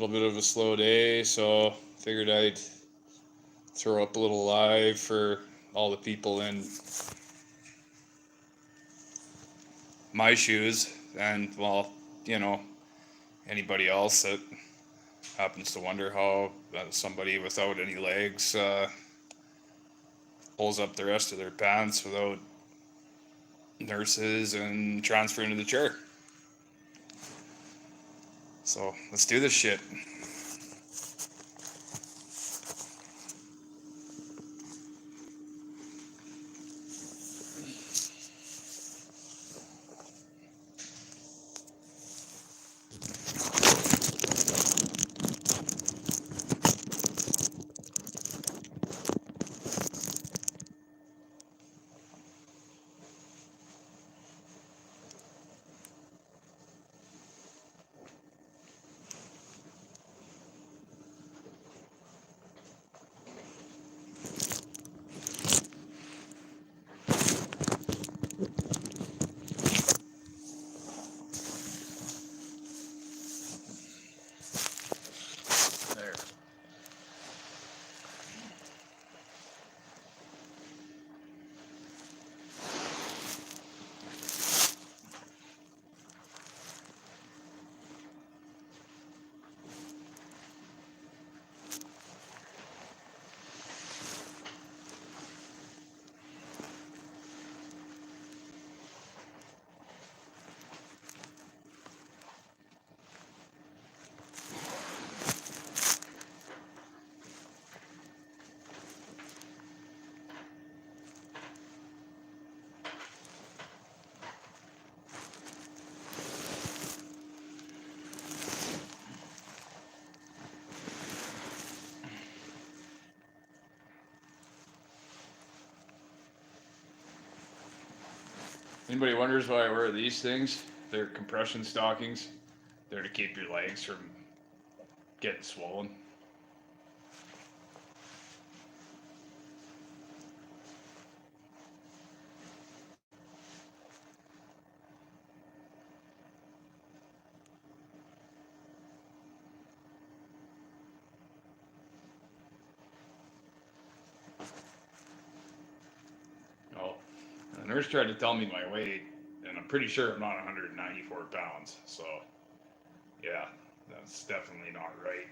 little bit of a slow day, so figured I'd throw up a little live for all the people in my shoes, and well, you know, anybody else that happens to wonder how somebody without any legs pulls up the rest of their pants without nurses and transferring to the chair. So let's do this shit. There. Anybody wonders why I wear these things? They're compression stockings. They're to keep your legs from getting swollen. Oh, the nurse tried to tell me my weight, and I'm pretty sure I'm not 194 pounds. So, yeah, that's definitely not right.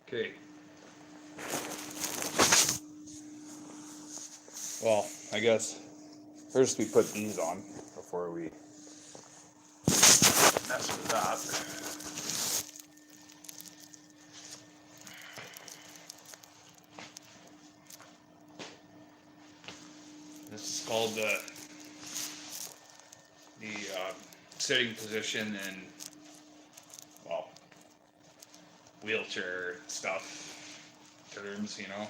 Okay. Well, I guess first we put these on before we mess with that. This is called the sitting position in, well, wheelchair stuff terms, you know.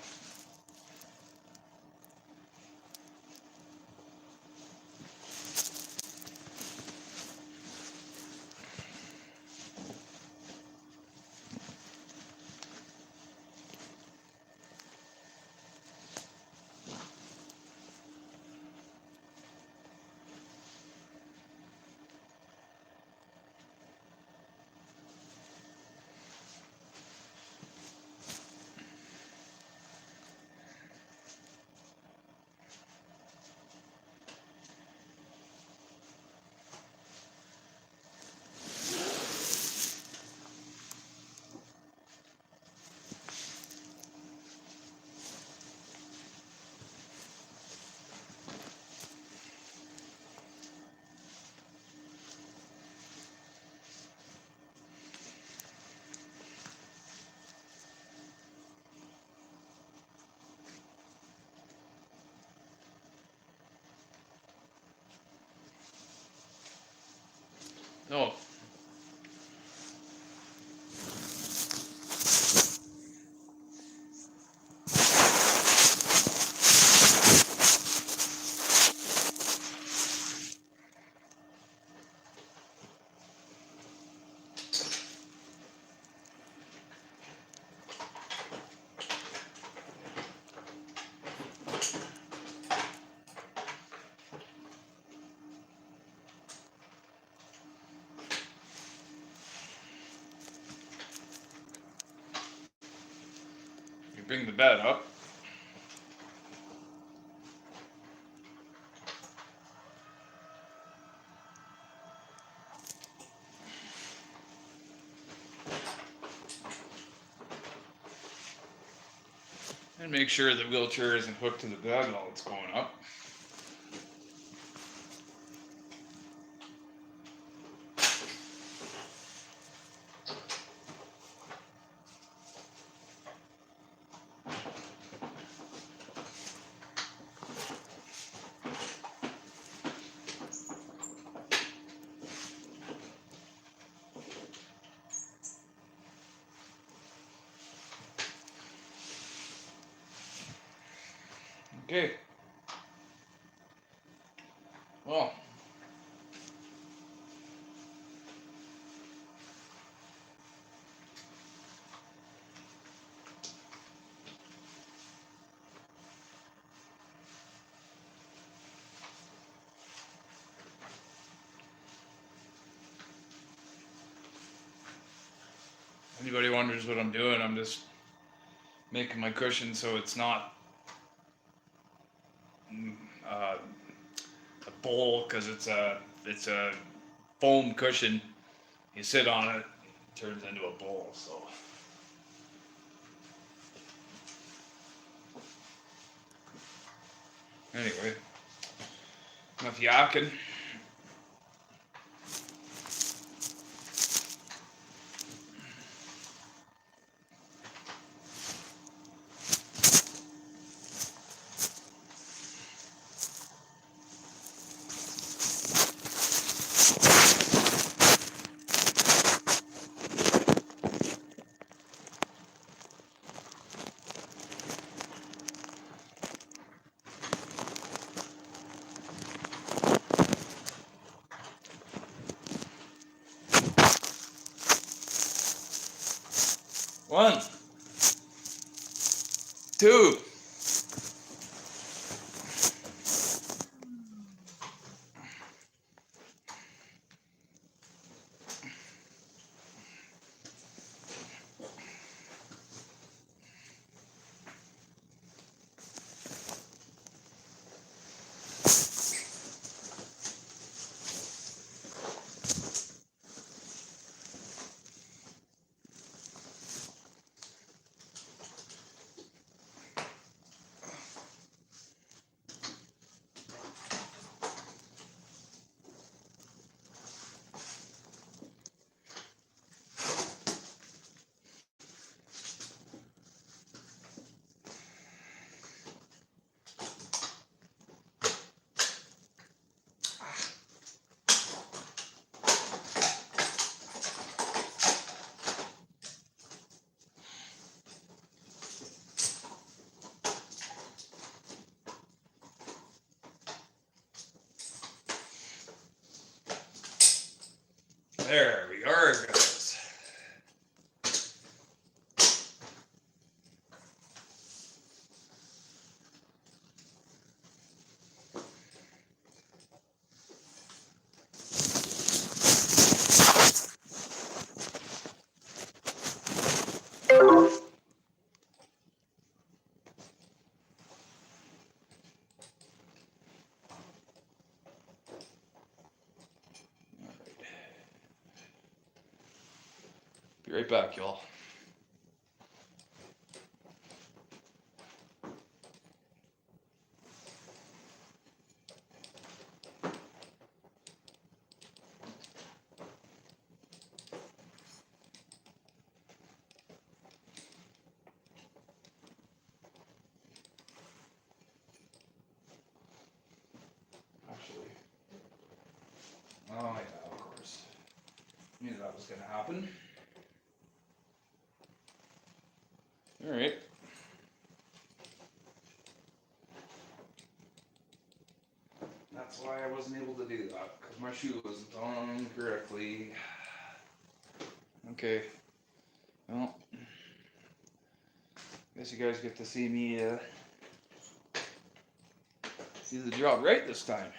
No. bring the bed up. And make sure the wheelchair isn't hooked to the bed while it's going up. Okay. Well, anybody wonders what I'm doing, I'm just making my cushion so it's not a bowl, because it's a foam cushion. You sit on it, it turns into a bowl. So anyway, enough yakking. One, two. There we are, guys. Be right back, y'all. Actually, oh yeah, of course. Knew that was gonna happen. All right. That's why I wasn't able to do that, because my shoe wasn't on correctly. Okay. Well, guess you guys get to see me do the job right this time.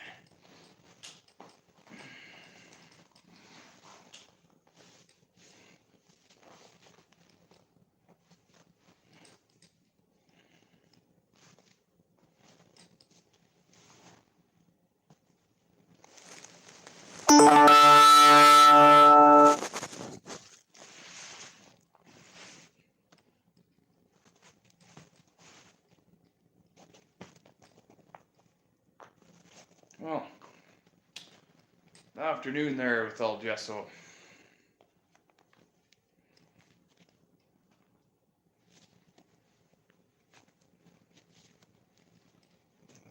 afternoon there with El Gesso.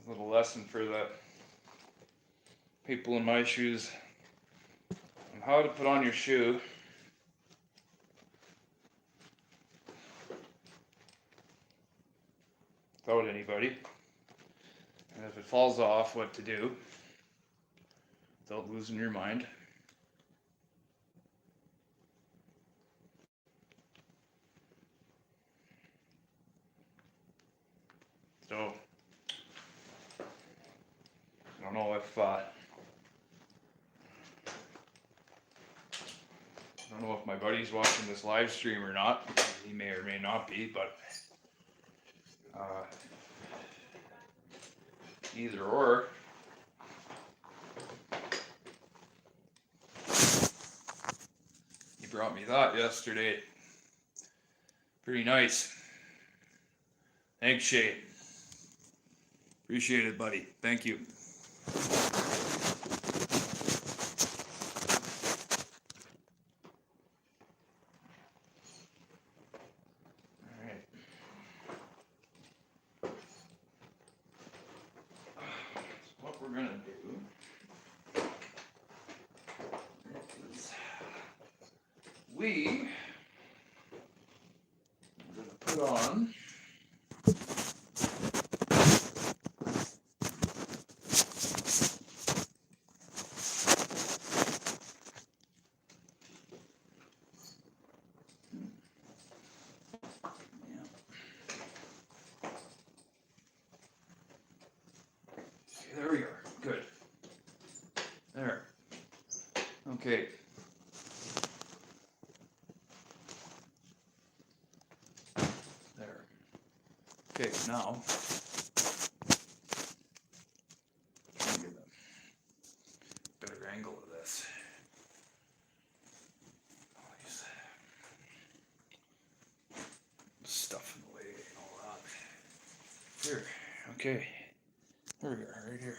A little lesson for the people in my shoes on how to put on your shoe without anybody, and if it falls off, what to do without losing your mind. So I don't know if my buddy's watching this live stream or not. He may or may not be, but either or. He brought me that yesterday. Pretty nice. Thanks, Shay. Appreciate it, buddy. Thank you. We're going to put on there we are. Good. There. Okay. There. Okay, now try and get a better angle of this. All these stuff in the way and all that. Here. Okay. There we are, right here.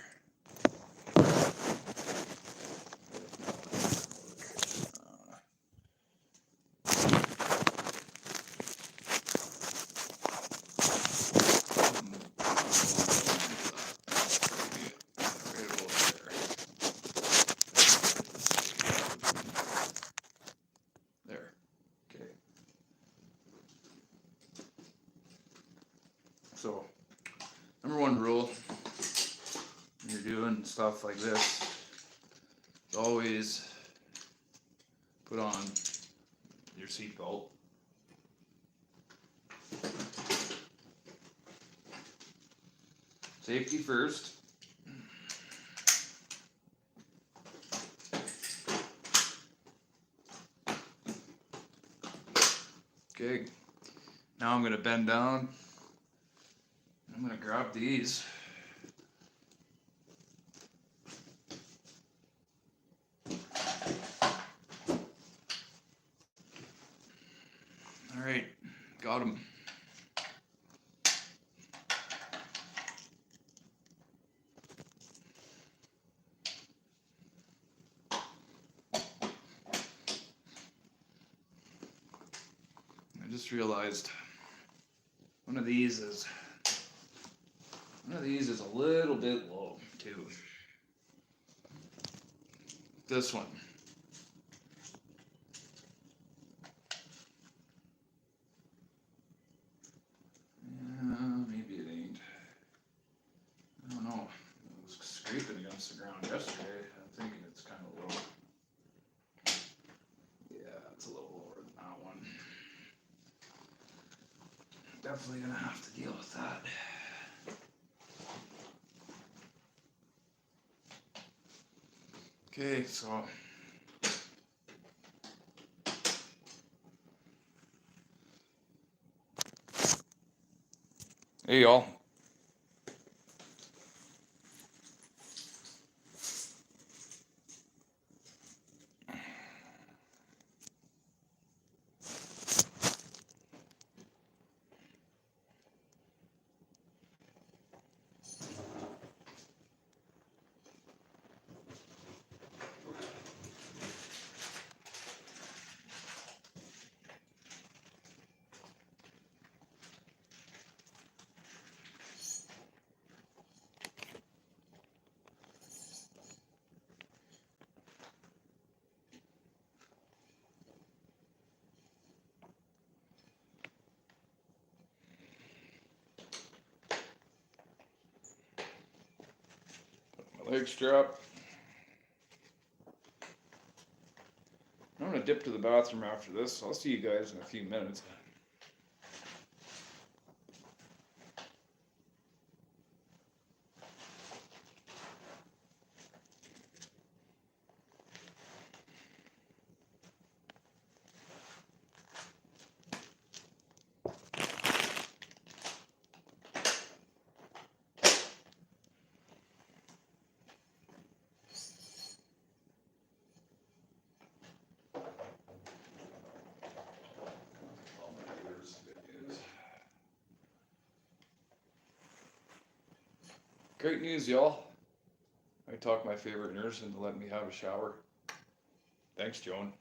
So, number one rule when you're doing stuff like this is always put on your seatbelt. Safety first. Okay, now I'm going to bend down. I'm going to grab these. All right, got them. I just realized one of these is a little bit low too. This one. Maybe it ain't. I don't know. It was scraping against the ground yesterday. I'm thinking it's kind of low. Yeah, it's a little lower than that one. Definitely gonna have to deal with that. Okay, so hey y'all. Leg strap. I'm gonna dip to the bathroom after this. I'll see you guys in a few minutes. Great news, y'all. I talked my favorite nurse into letting me have a shower. Thanks, Joan.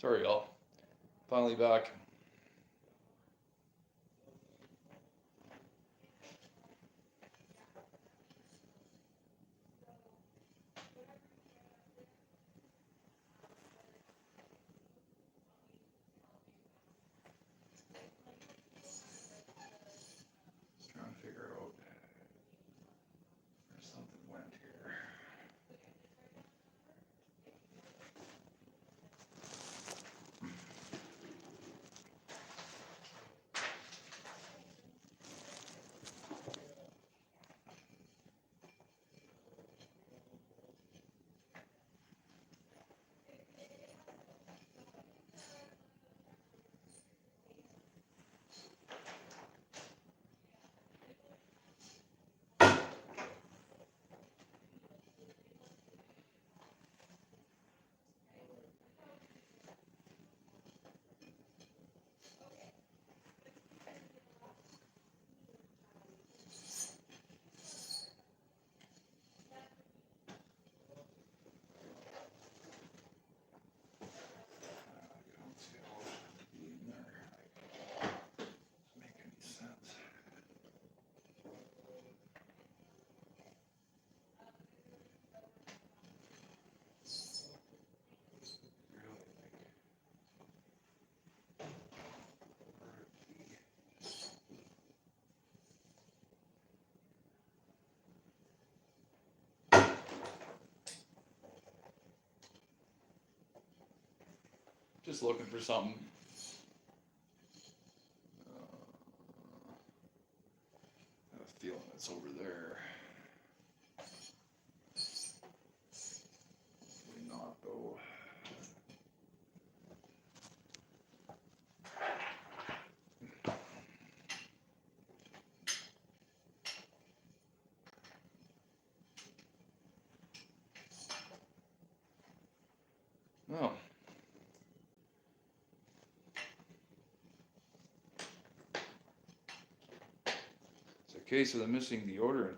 Sorry, y'all. Finally back. Trying to figure out where something went here. I don't see how it should be in there. Doesn't make any sense. Just looking for something. I have a feeling it's over there. Maybe not though. Oh. It's a case of the missing deodorant.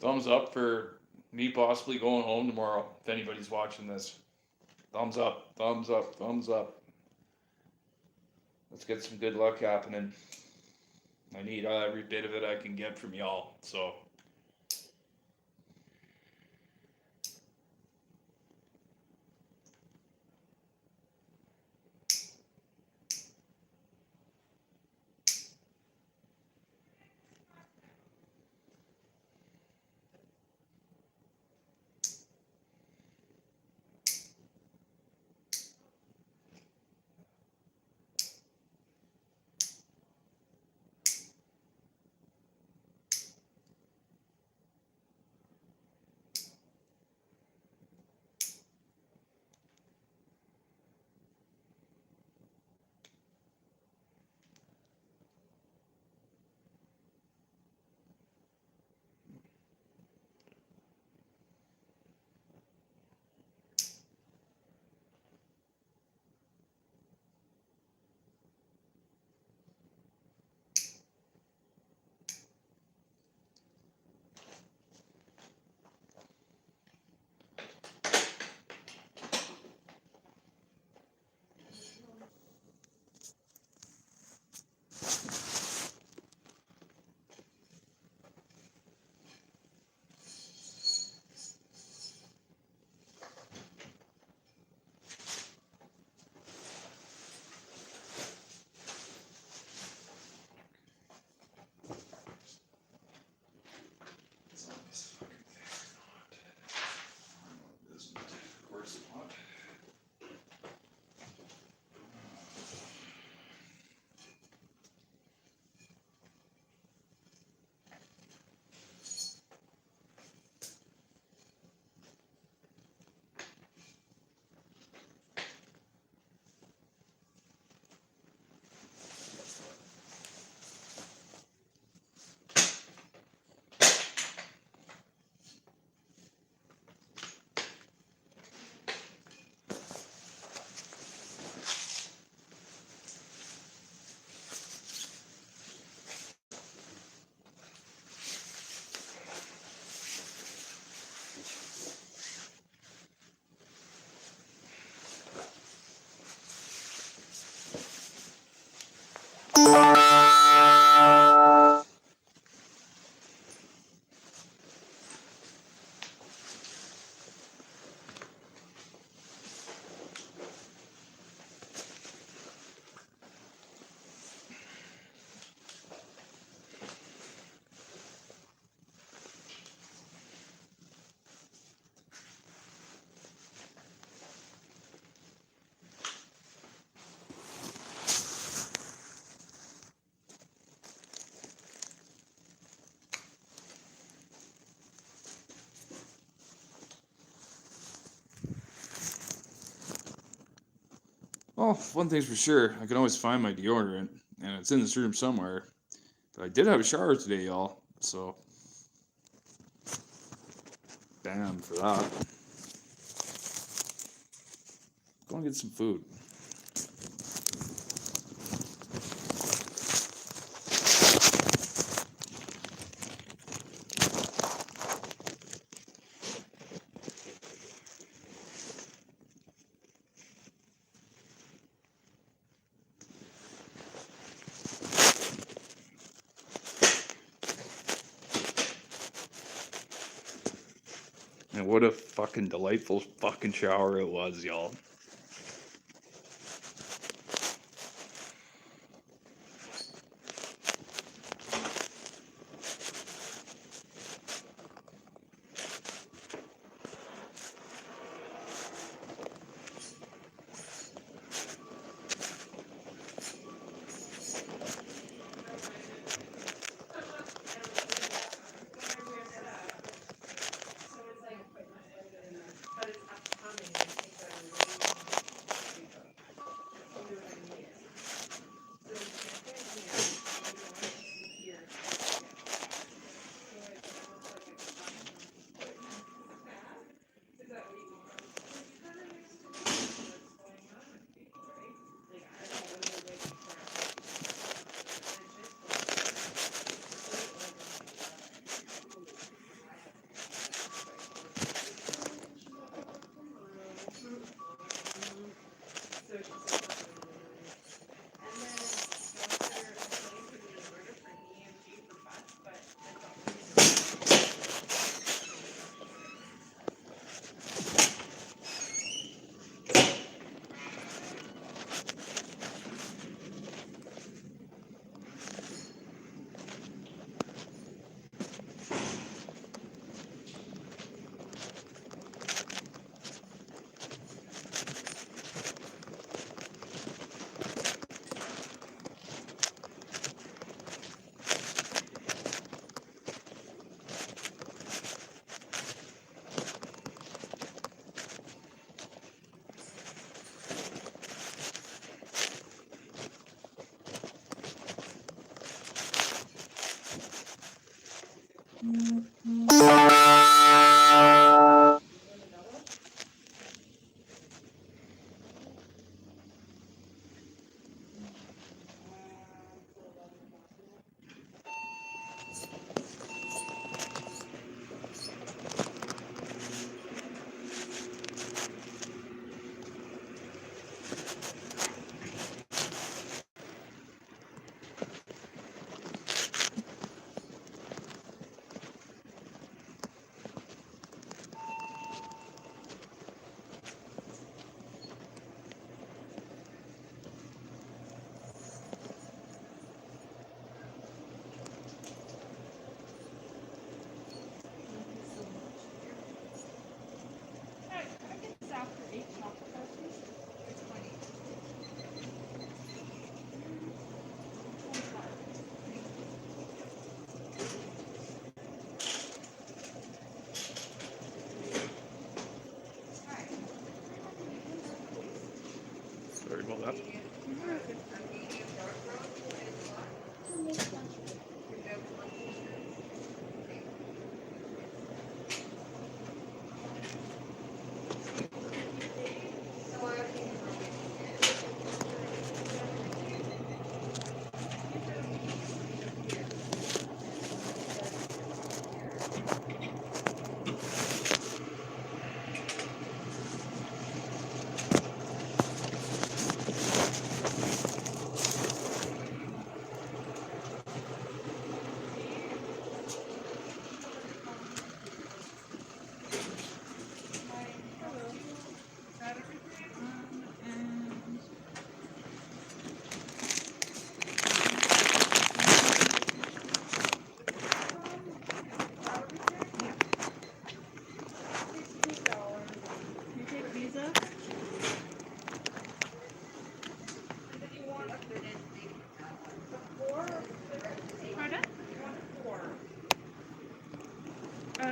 Thumbs up for me possibly going home tomorrow, if anybody's watching this. Thumbs up, thumbs up, thumbs up. Let's get some good luck happening. I need every bit of it I can get from y'all, so. Well, one thing's for sure, I can always find my deodorant, and it's in this room somewhere. But I did have a shower today, y'all, so damn for that. Go and get some food. And what a fucking delightful fucking shower it was, y'all. Sorry about that.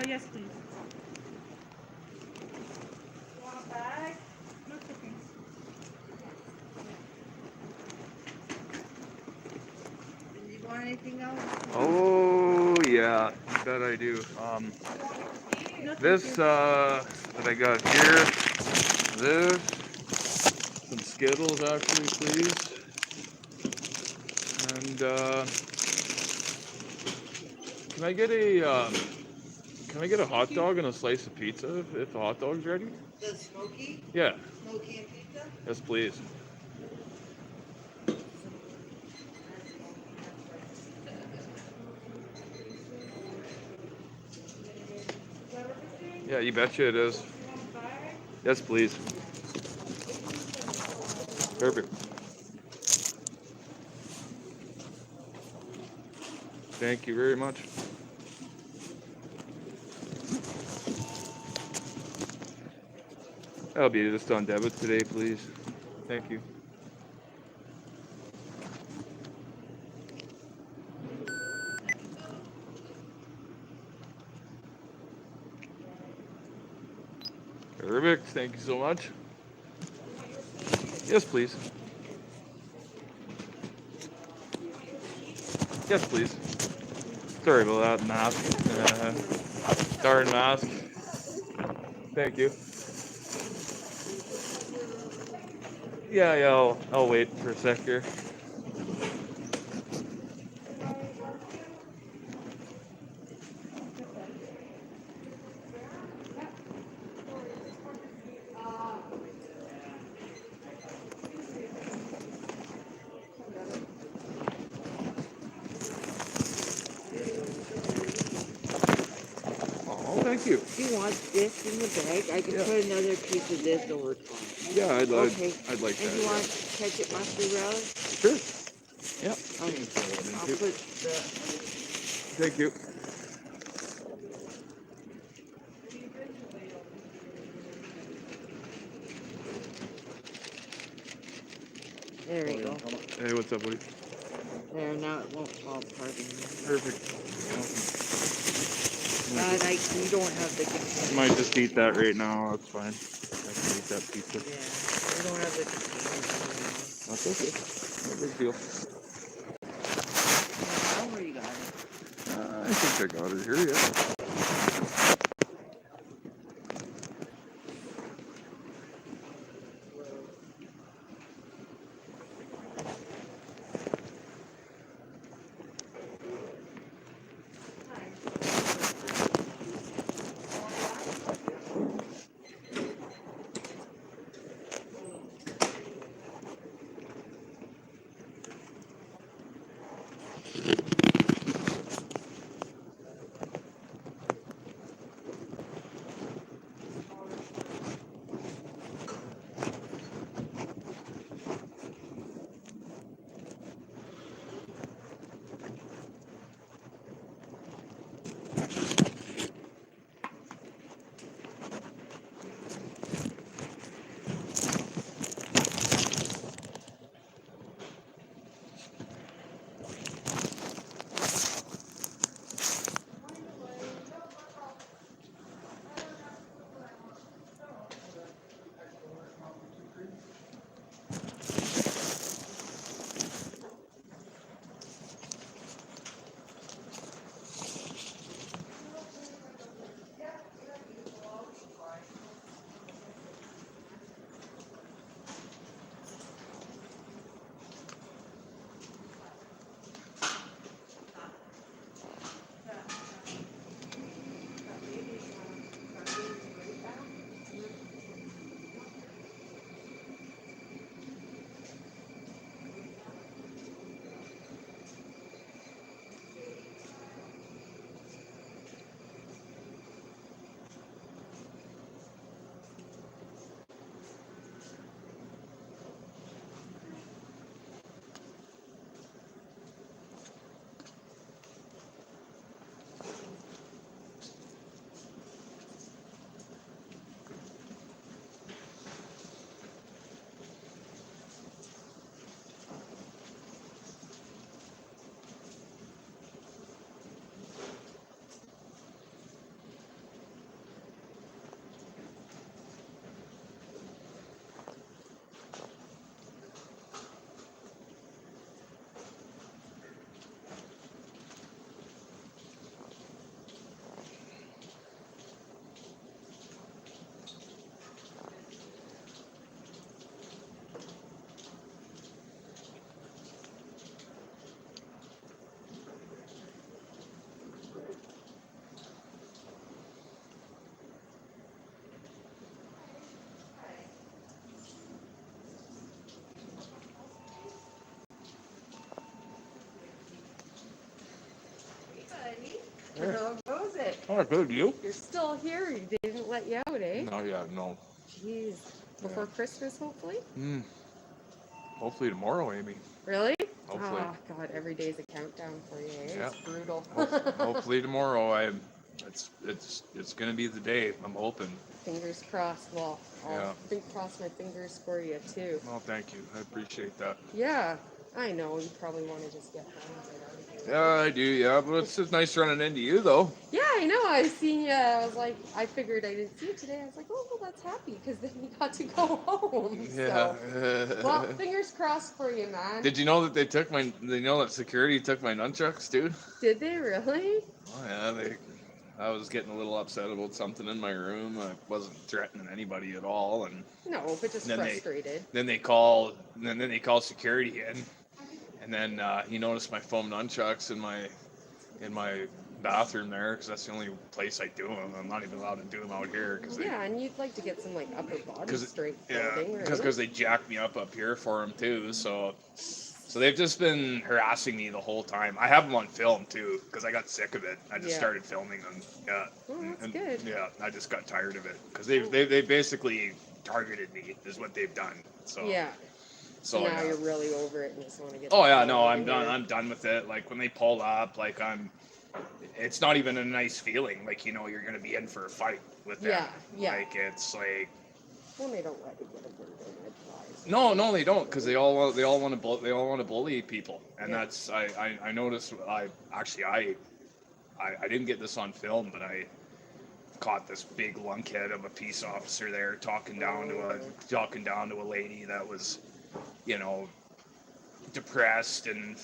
Yes, please. Want a bag? No, anything else? Oh yeah, you bet I do. This that I got here, this, some Skittles actually, please, and can I get a hot dog and a slice of pizza if the hot dog's ready? The smoky? Yeah, Smoky and pizza? yes please. Yeah, you betcha it is. Yes please. Perfect. Thank you very much. That'll be just on debit today, please. Thank you. Perfect. Thank you so much. Yes, please. Yes, please. Sorry about that mask. Darn mask. Thank you. Yeah, I'll wait for a sec here. Oh, thank you. Do you want this in the bag? I can put another piece of this over top. Yeah, I'd like Okay. I'd like And that. you want ketchup, mustard, relish? Sure. Yeah. I'll put the... Thank you. There we go. Hey, what's up, buddy? There, now it won't fall apart anymore. Perfect. You don't have the container. Might just eat that right now. That's fine. I can eat that pizza. Yeah, you don't have the container anymore. That's okay. No big deal. Now where you got it? I think I got it here, yeah. Oh, good. You? You're still here. They didn't let you out, eh? No, yeah, no. Jeez. Before Christmas, hopefully? Hmm. Hopefully tomorrow, Amy. Really? Hopefully. Oh, God, every day's a countdown for you, eh? Yeah. It's brutal. Hopefully tomorrow. It's gonna be the day. I'm hoping. Fingers crossed. Well, Yeah. I'll cross my fingers for you, too. Well, thank you. I appreciate that. Yeah, I know. You probably want to just get home. Yeah, I do. Yeah, but it's just nice running into you, though. Yeah, I know. I seen you. I was like, I figured I didn't see you today. I was like, oh, well, that's happy because then you got to go home. Yeah. So, well, fingers crossed for you, man. Did you know that they know that security took my nunchucks too? Did they really? Oh yeah, I was getting a little upset about something in my room. I wasn't threatening anybody at all, and No, but just then frustrated. then they call security in, and then he noticed my foam nunchucks in my bathroom there because that's the only place I do them. I'm not even allowed to do them out here because Yeah, and you'd like to get some like upper body strength yeah, building, right? because they jacked me up here for them too. So they've just been harassing me the whole time. I have them on film too because I got sick of it. I just started filming them. Yeah, Well, that's good. Yeah, I just got tired of it because they basically targeted me is what they've done. So Yeah. So now yeah. you're really over it and just want to get. Oh the yeah, hell no, out I'm of done. here. I'm done with it. Like when they pull up, like it's not even a nice feeling. Like you're gonna be in for a fight with them. Yeah. Like it's like. Well, they don't let you get a bird in advice. No, they don't, because they all want to bully people, and Yeah. that's I noticed. I didn't get this on film, but I caught this big lunkhead of a peace officer there talking down to a lady that was, depressed and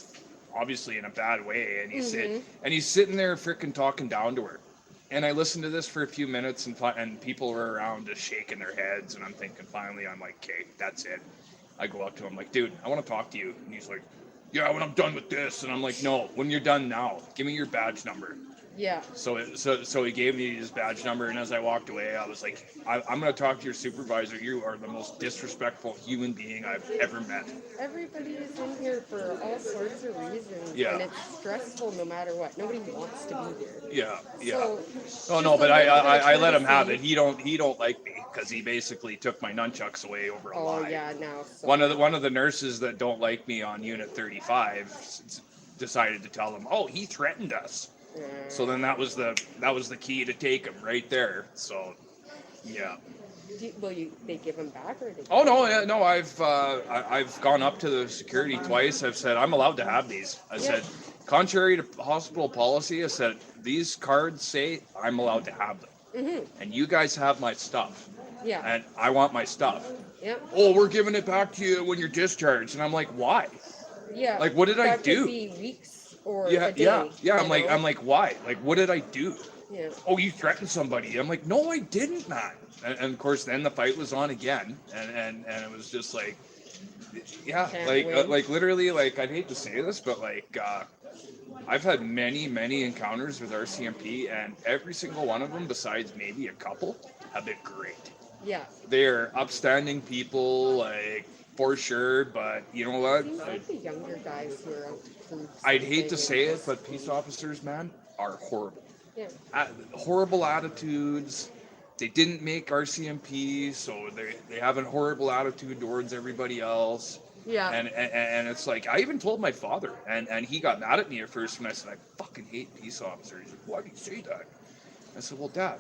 obviously in a bad way, and he's sitting there freaking talking down to her. And I listened to this for a few minutes, and people were around just shaking their heads, and I'm thinking, finally, I'm like, okay, that's it. I go up to him like, dude, I want to talk to you. And he's like, yeah, when I'm done with this. And I'm like, no, when you're done now, give me your badge number. Yeah. So he gave me his badge number, and as I walked away, I was like, I'm going to talk to your supervisor. You are the most disrespectful human being I've ever met. Everybody is in here for all sorts of reasons. Yeah. And it's stressful no matter what. Nobody wants to be here. Yeah. So, Oh no, but I let him have it. He don't like me because he basically took my nunchucks away over a lie. Oh yeah, now. So One of the nurses that don't like me on Unit 35 decided to tell him, oh, he threatened us. So then that was the key to take him right there. So, yeah. They give them back or they? Oh no, yeah, no. I've gone up to the security twice. I've said I'm allowed to have these. I said, contrary to hospital policy, I said these cards say I'm allowed to have them, and you guys have my stuff. Yeah. And I want my stuff. Yep. Oh, we're giving it back to you when you're discharged, and I'm like, why? Yeah. Like, what did I do? Could be weeks or Yeah, a day, yeah. I'm know? like, why? Like, what did I do? Yeah. Oh, you threatened somebody. I'm like, no, I didn't, man. And of course, then the fight was on again, and it was just like, yeah, like literally, like I'd hate to say this, but like, I've had many encounters with RCMP, and every single one of them, besides maybe a couple, have been great. Yeah. They're upstanding people, like for sure. But you know what? Seems like the younger guys who are out to prove I'd hate to something say and it, but peace officers, man, are horrible. Yeah. Horrible attitudes. They didn't make RCMP, so they have a horrible attitude towards everybody else. Yeah. And it's like, I even told my father, and he got mad at me at first when I said, I fucking hate peace officers. He's like, why do you say that? I said, well, Dad,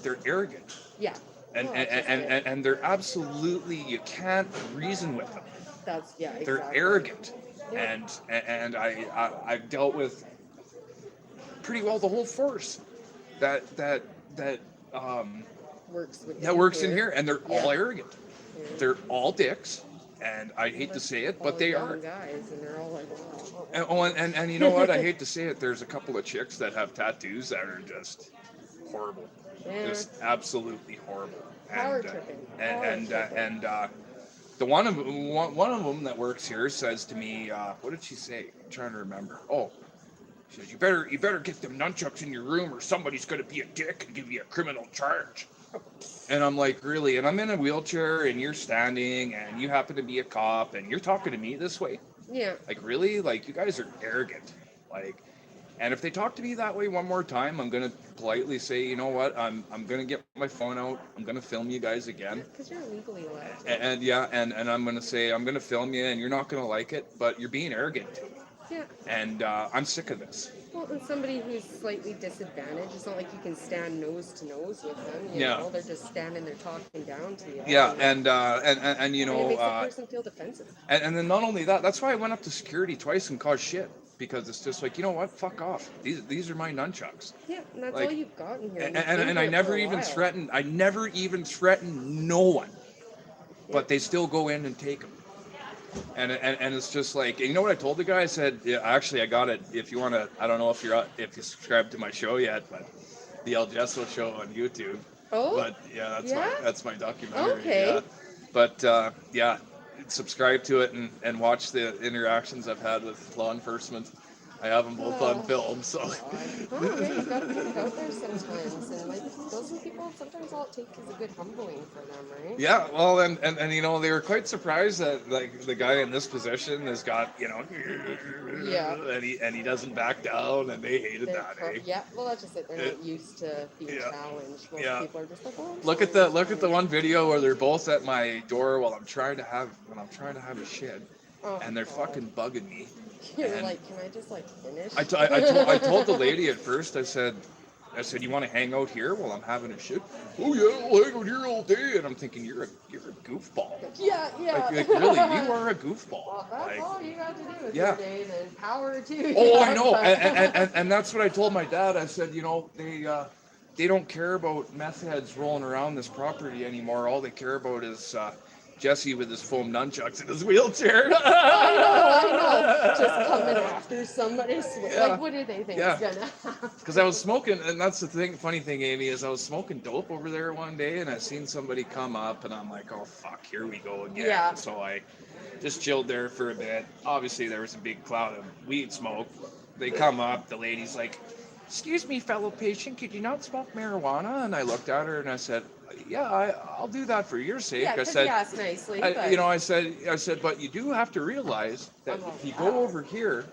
they're arrogant. Yeah. And they're absolutely, you can't reason with them. That's, yeah, exactly. They're arrogant. Yeah. And I've dealt with pretty well the whole force that works in here, and they're all arrogant. Yeah. They're all dicks, and I hate to say it, but they are. Guys, and they're all like, And you know what? I hate to say it. There's a couple of chicks that have tattoos that are just horrible, just absolutely horrible. Power tripping. The one of them that works here says to me, what did she say? I'm trying to remember. Oh, she says, you better get them nunchucks in your room, or somebody's gonna be a dick and give you a criminal charge. And I'm like, really? And I'm in a wheelchair, and you're standing, and you happen to be a cop, and you're talking to me this way? Yeah. Like, really? Like, you guys are arrogant. Like, And if they talk to me that way one more time, I'm gonna politely say, you know what, I'm gonna get my phone out. I'm gonna film you guys again. Because you're legally allowed to. And I'm gonna say I'm gonna film you, and you're not gonna like it, but you're being arrogant to me. Yeah. And I'm sick of this. Well, and somebody who's slightly disadvantaged, it's not like you can stand nose to nose with them. You Yeah. know, they're just standing there talking down to you. Yeah, and you And it know, makes the person feel defensive. and then not only that, that's why I went up to security twice and caused shit, because it's just like, you know what, fuck off. These are my nunchucks. Yeah, and that's Like, all you've gotten here. And I never even threatened. I never even threatened no one, but they still go in and take them. And it's just like, you know what I told the guy? I said, yeah, actually, I got it. If you want to, I don't know if you subscribed to my show yet, but the El Gesso show on YouTube. Oh. But yeah, that's my documentary. Okay. Yeah. But yeah, subscribe to it and watch the interactions I've had with law enforcement. I have them both on film, so. Oh, yeah, you've got to put it out there sometimes. And like, those are people, sometimes all it takes is a good humbling for them, right? Yeah, well, and you know, they were quite surprised that, like, the guy in this position has got, you know, Yeah. and he doesn't back down, and they hated They're that, eh? Yeah, well, that's just it. They're not used to being Yeah. challenged. Most Yeah. people are just like, oh, I'm Look at the one video where they're both at my door while I'm trying to have a shit, Oh, and they're God. fucking bugging me. You're and- like, can I just like finish? I told the lady at first, I said, you want to hang out here while I'm having a shit? Oh yeah, I'll hang out here all day. And I'm thinking, you're a goofball. Yeah. Like really, you are a goofball. Well, that's Like, all you got to do with yeah. your day, then power to you. oh, I know, and that's what I told my dad. I said, you know, they don't care about meth heads rolling around this property anymore. All they care about is Jesse with his foam nunchucks in his wheelchair. I know. Just coming after somebody. Yeah. Like, what do they think Yeah. is gonna happen? Because I was smoking, and that's the funny thing, Amy, is I was smoking dope over there one day, and I seen somebody come up, and I'm like, oh fuck, here we go again. Yeah. So I just chilled there for a bit. Obviously, there was a big cloud of weed smoke. They come up, the lady's like, excuse me, fellow patient, could you not smoke marijuana? And I looked at her and I said, yeah, I'll do that for your sake. Yeah, I because said, you asked nicely. But... I said, but you do have to realize that if you go over here,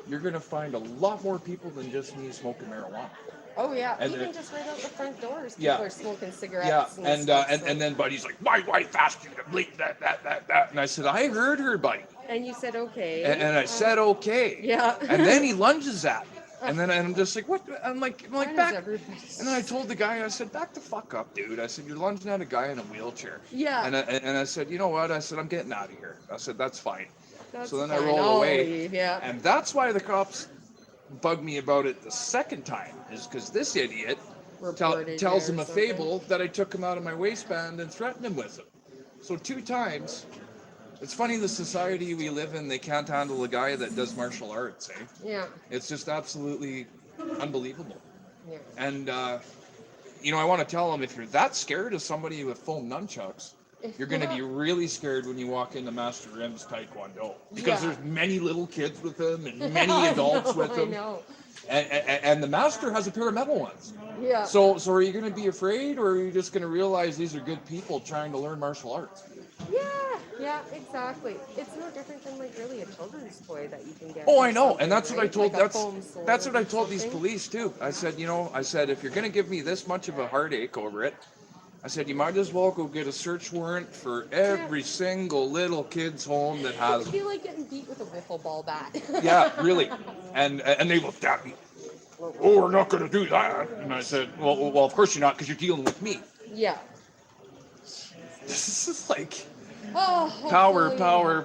you're going to find a lot more people than just me smoking marijuana. Oh yeah, And even then- just right out the front doors, people Yeah. are smoking cigarettes. Yeah, and stuff, and then Buddy's like, my wife asked you to bleep that. And I said, I heard her, Buddy. And you said okay. And I said, okay. Yeah. And then he lunges at me. And then I'm just like, what? I'm like Why does back. everybody- And then I told the guy, I said, back the fuck up, dude. I said, you're lunging at a guy in a wheelchair. Yeah. And I said, you know what? I said, I'm getting out of here. I said, that's fine. That's So then I fine, rolled I'll away. leave, yeah. And that's why the cops bugged me about it the second time, is because this idiot Reported tells you him or a something. fable that I took him out of my waistband and threatened him with it. So 2 times. It's funny, the society we live in, they can't handle a guy that does martial arts, eh? Yeah. It's just absolutely unbelievable. Yeah. And, I want to tell them, if you're that scared of somebody with foam nunchucks, you're going to be really scared when you walk into Master Rim's Taekwondo. Because Yeah. there's many little kids with them and many adults with them. I know. And the Master has a pair of metal ones. Yeah. So are you going to be afraid, or are you just going to realize these are good people trying to learn martial arts? Yeah, exactly. It's no different than like really a children's toy that you can get. Oh, or I know, something, and that's what I right? told. Like a foam sword That's what I or told these something. police too. I said, if you're going to give me this much of a heartache over it, I said, you might as well go get a search warrant for every single little kid's home that I has. feel like getting beat with a wiffle ball bat. Yeah, really. And they looked at me. Oh, we're not going to do that. And I said, well, of course you're not, because you're dealing with me. Yeah. This is like Oh.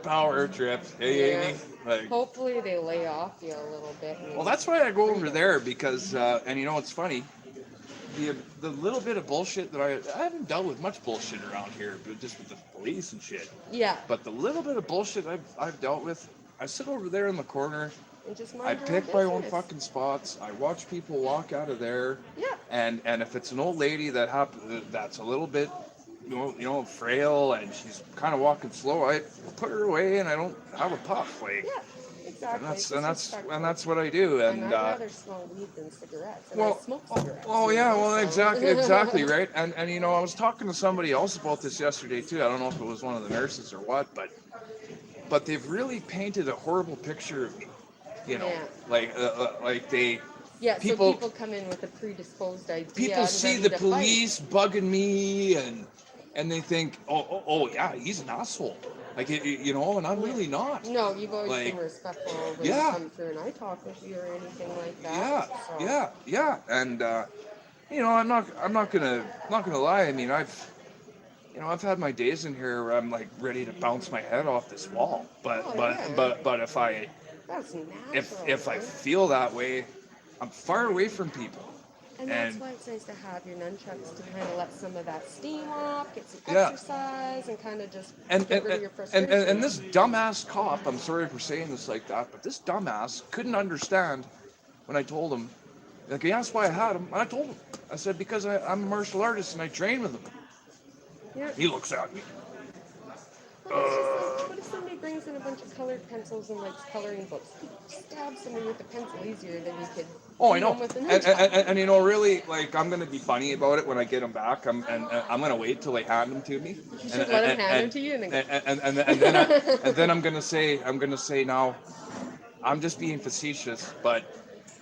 power trip. Hey, Yeah. Amy. Like, Hopefully they lay off you a little bit. and- well, that's why I go over there, because, and it's funny. The little bit of bullshit that I haven't dealt with much bullshit around here, but just with the police and shit. Yeah. But the little bit of bullshit I've dealt with, I sit over there in the corner. And just I mind your pick my own business. fucking spots. I watch people walk out of there. Yeah. And if it's an old lady that's a little bit, frail, and she's kind of walking slow, I put her away and I don't have a puff. Like, Yeah. Exactly. and It's that's respectful. that's what I do. And And I'd rather smoke weed than cigarettes. And well, I smoke cigarettes. oh you yeah, know, well so- exactly right. And I was talking to somebody else about this yesterday too. I don't know if it was one of the nurses or what, but they've really painted a horrible picture of me. Yeah. Like Yeah, so People people come in with a predisposed idea. people and see ready the to police bugging me, and they think, oh yeah, he's an asshole. Like and I'm Yeah. really not. No, you've always Like, been respectful when you yeah, come through and I talk with you or anything like that. yeah, So. yeah, and I'm not gonna lie. I mean, I've had my days in here where I'm like ready to bounce my head off this wall. But Oh but yeah. but if I That's if natural. if I Man. feel that way, I'm far away from people. And that's And why it's nice to have your nunchucks to kind of let some of that steam off, get some yeah, exercise, and kind of just and get and, rid of and, your and, frustration. and this dumbass cop, I'm sorry for saying this like that, but this dumbass couldn't understand when I told him. Like, he asked why I had him, and I told him. I said, because I'm a martial artist and I train with him. Yeah. He looks at me. Well, it's just like, what if somebody brings in a bunch of colored pencils and like coloring books? You could stab somebody with a pencil easier than you could Oh, I beat them know. with a And, nunchuck. and, and, and really, like, I'm gonna be funny about it when I get him back. I'm gonna wait till they hand him to me. You And should let and them hand them and to you and then go. and then I'm gonna say now, I'm just being facetious, but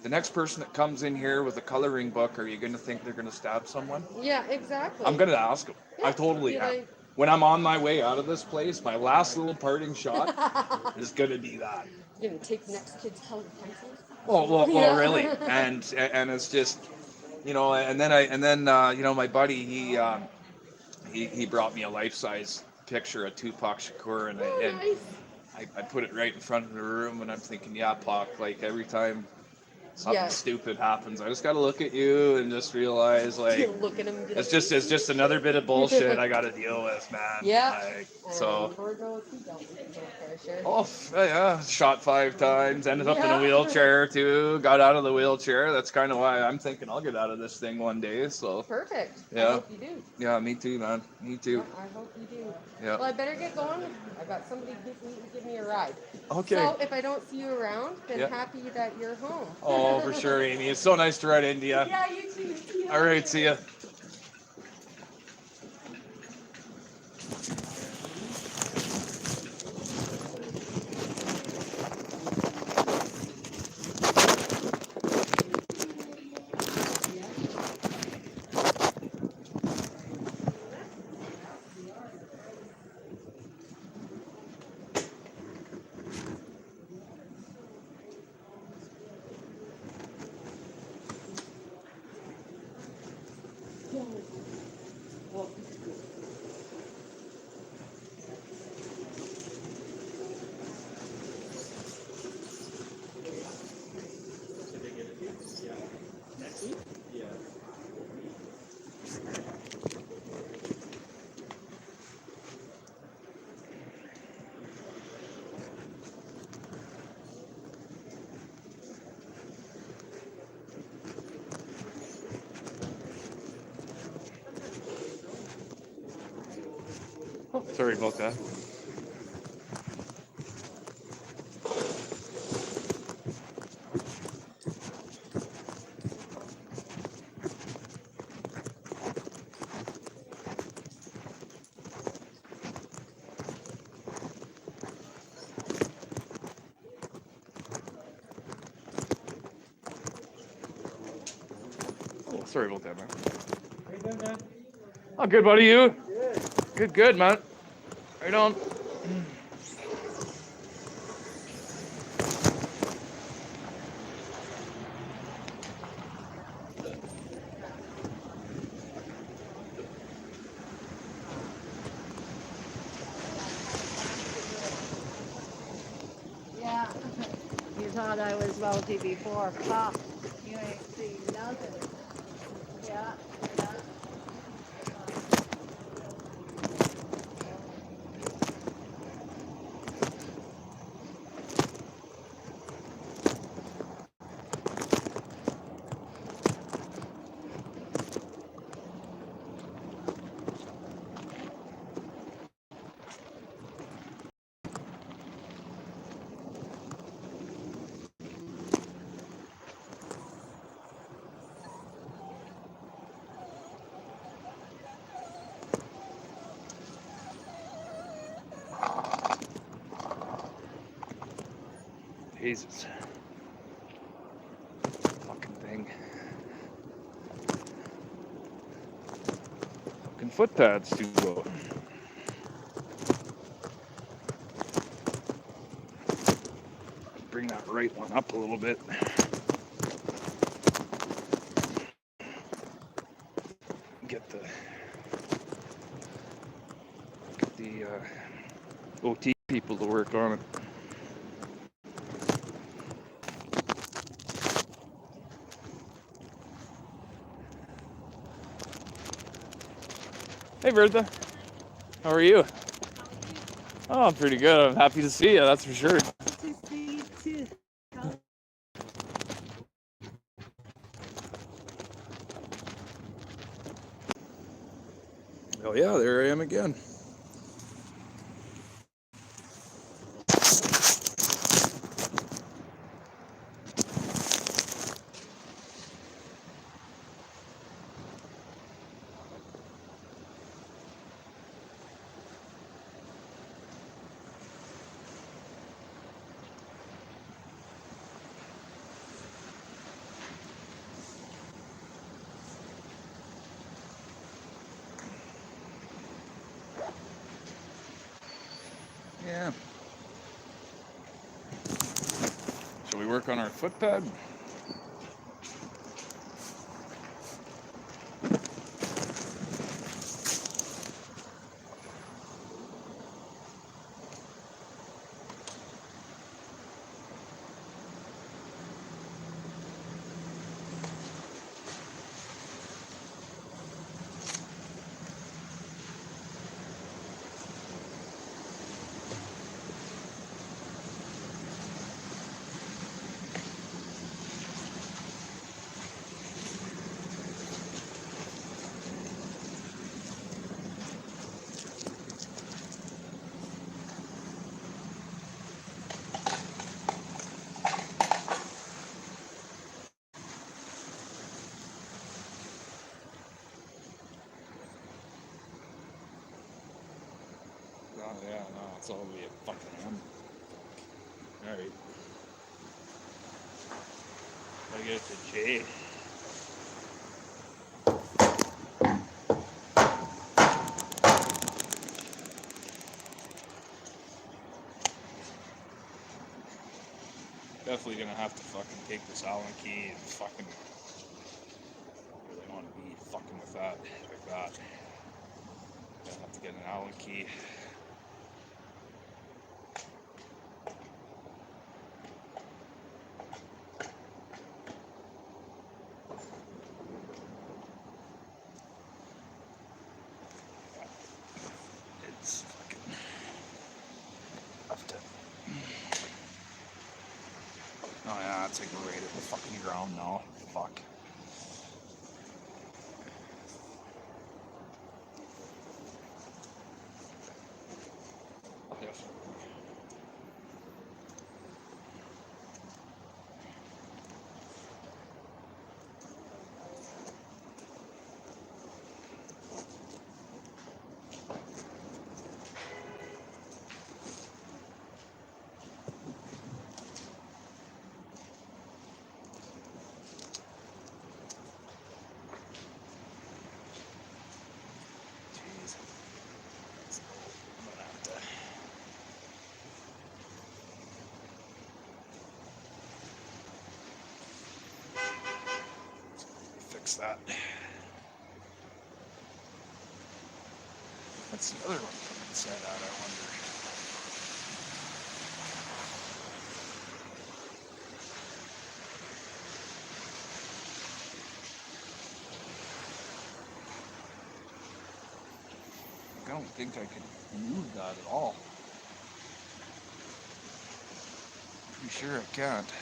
the next person that comes in here with a coloring book, are you gonna think they're gonna stab someone? Yeah, exactly. I'm gonna ask them. I Yeah, totally be am. like, When I'm on my way out of this place, my last little parting shot is gonna be that. you know, take the next kid's colored pencils. Well, really, Yeah. and it's just, my buddy, he brought me a life size picture of Tupac Shakur, and Oh, nice. I put it right in front of the room, and I'm thinking, yeah, Pac, like every time something Yeah. stupid happens, I just gotta look at you and just realize, like, Look at him and be like, it's just another bit of bullshit I gotta deal with, man. yeah. Like, so. And Virgo, he dealt with his own fair share. Oh, yeah, shot 5 times, ended up in a Yeah. wheelchair too, got out of the wheelchair. That's kind of why I'm thinking I'll get out of this thing one day, so. Perfect. I Yeah. hope you do. Yeah, me too, man. Me too. Yeah, I hope you do. Yeah. Well, I better get going. I got somebody give me a ride. Okay. So if I don't see you around, then Yeah. happy that you're home. Oh, for sure, Amy. It's so nice to ride into you. Yeah, you too. See you All right, later. see ya. Oh, sorry about that. Oh, sorry about that, man. How you doing, man? Oh, good, buddy. You? Good. Good, man. Right on. Yeah. You thought I was rowdy before. Ha. You ain't seen nothing. Yeah. Yeah. Jesus. Fucking thing. foot pads to go. Bring that right one up a little bit. Get the OT people to work on it. Hey Bertha, how are you? Oh, I'm pretty good. I'm happy to see you, that's for sure. To see you too. Oh yeah, there I am again. Yeah. Shall we work on our foot pad? Oh yeah, no, it's all the way at fucking M. Alright. I get to J. Definitely gonna have to fucking take this Allen key and fucking really want to be fucking with that like that. Gonna have to get an Allen key. It's fucking have to. Oh yeah, it's like right at the fucking ground now. Fuck. Yes. Jeez. I'm gonna have to fix that. What's the other one from inside out, I wonder? I don't think I could move that at all. Pretty sure I can't.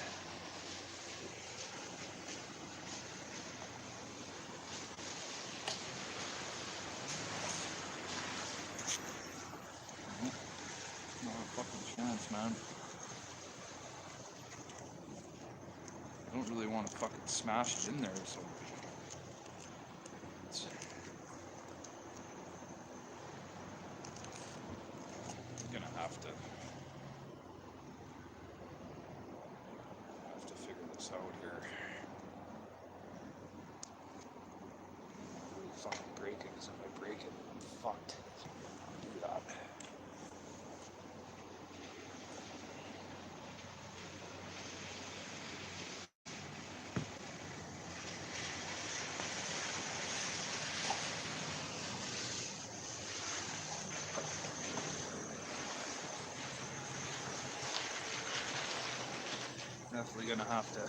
Not a fucking chance, man. I don't really want to fucking smash it in there, so it's gonna have to figure this out here. Really fucking break it, because if I break break it. I'm fucked. I'll do that. Definitely gonna have to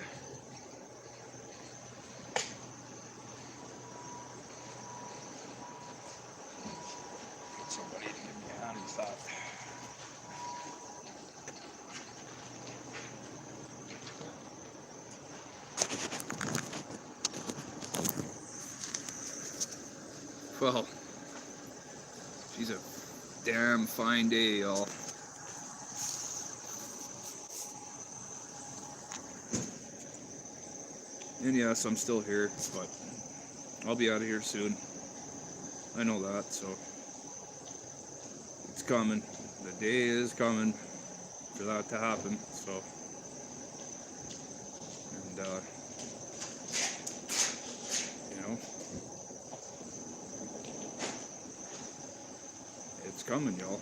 get somebody to give me a hand with that. Well, she's a damn fine day, y'all. And yes, I'm still here, but I'll be out of here soon. I know that, so it's coming. The day is coming for that to happen, so. And, you know, it's coming, y'all.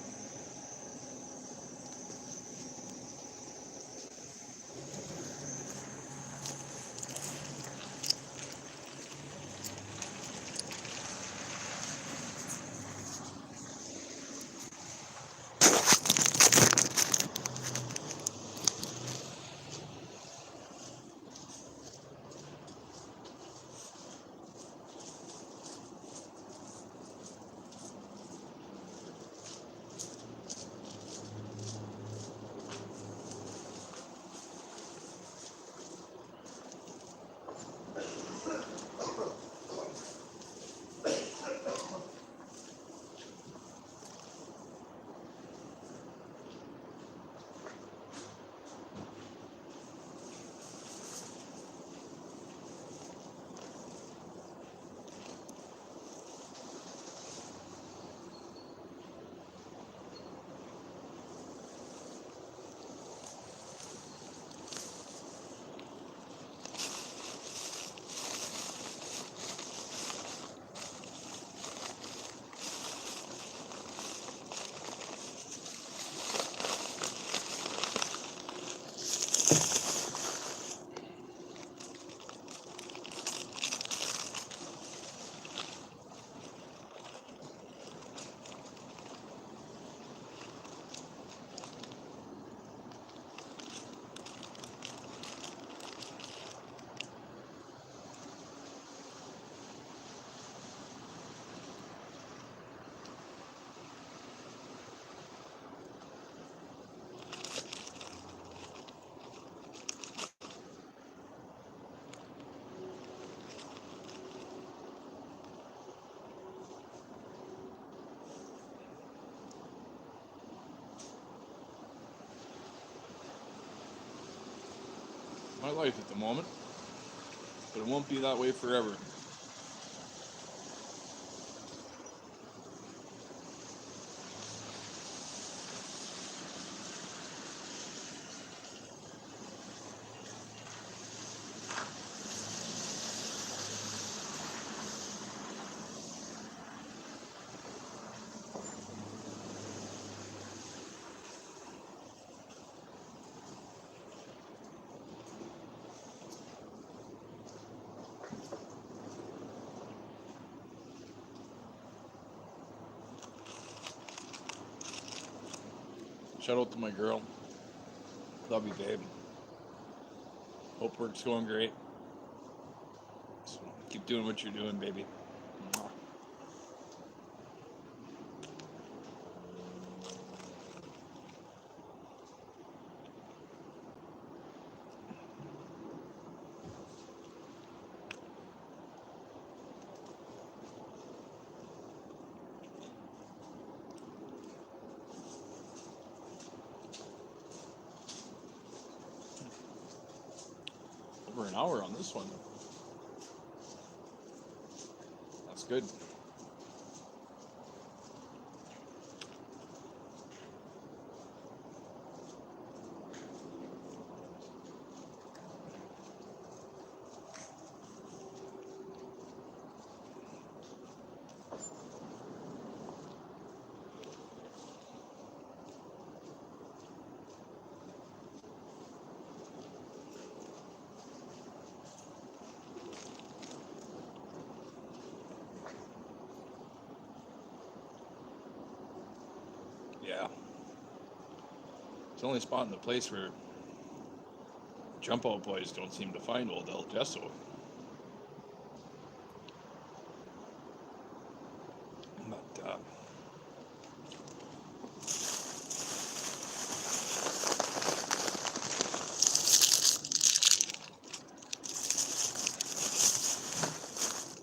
My life at the moment, but it won't be that way forever. Shout out to my girl. Love you, babe. Hope work's going great. So keep doing what you're doing, baby. Mwah. Over an hour on this one. That's good. It's the only spot in the place where Jump Out Boys don't seem to find old El Gesso. But,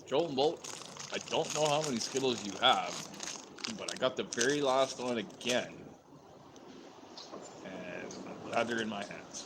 Joel and Bolt, I don't know how many Skittles you have, but I got the very last one again, and I'm glad they're in my hands.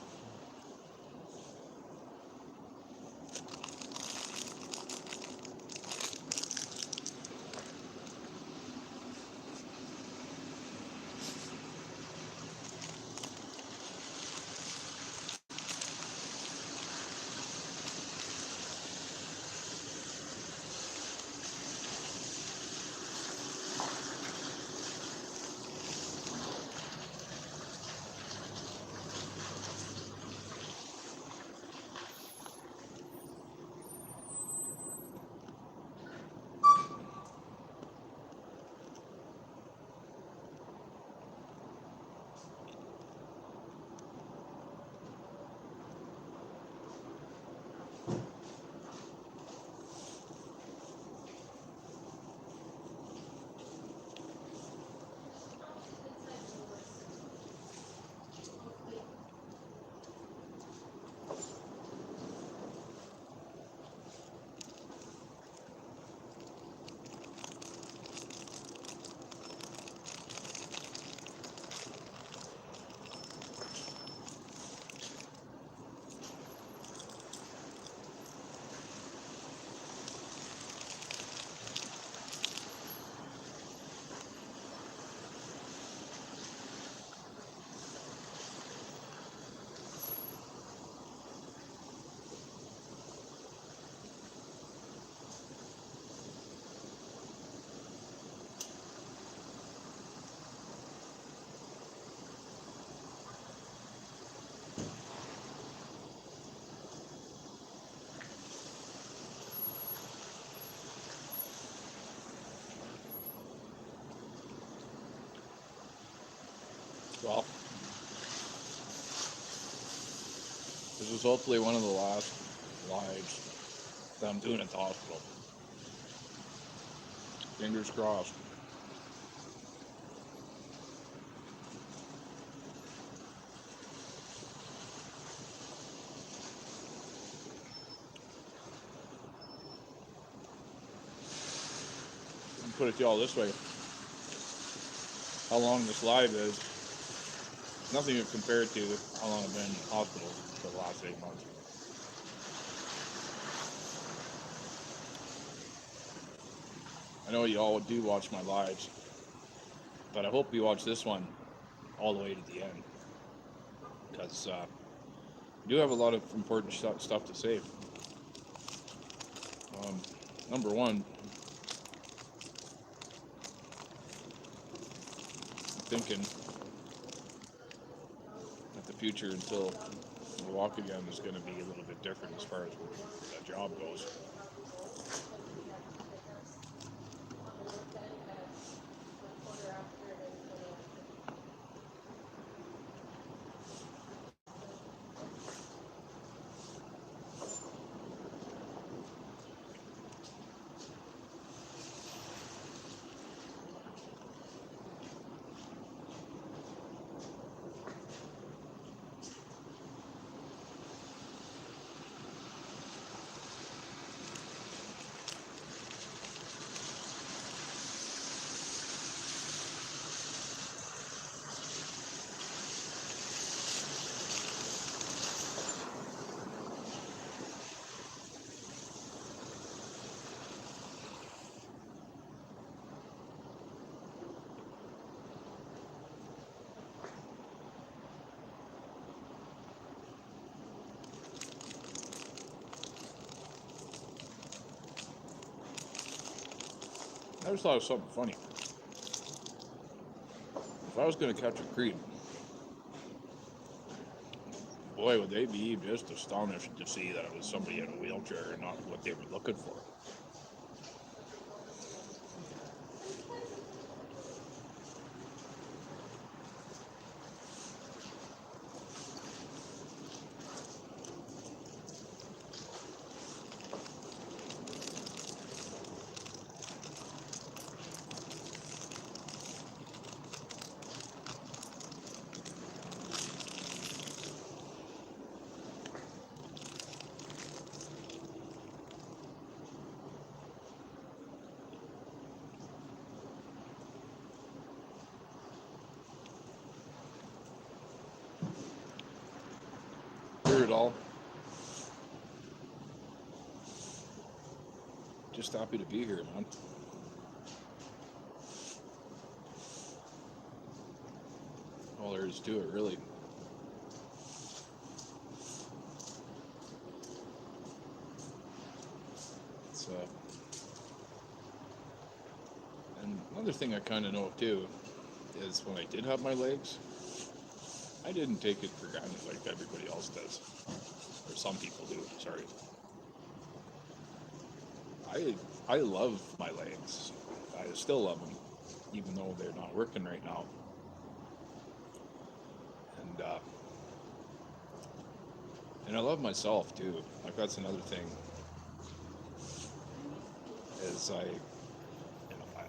Well, this is hopefully one of the last lives that I'm doing at the hospital. Fingers crossed. Let me put it to y'all this way. How long this live is, nothing compared to how long I've been in the hospital for the last 8 months. I know you all do watch my lives, but I hope you watch this one all the way to the end, because I do have a lot of important stuff to say. Number one, I'm thinking that the future until I walk again is going to be a little bit different as far as that job goes. I just thought of something funny. If I was going to catch a creep, boy, would they be just astonished to see that it was somebody in a wheelchair and not what they were looking for. well. Just happy to be here, man. All there is to it, really. It's, and another thing I kind of know too is when I did have my legs, I didn't take it for granted like everybody else does, or some people do. Sorry. I love my legs. I still love them, even though they're not working right now. And I love myself too. Like that's another thing. Is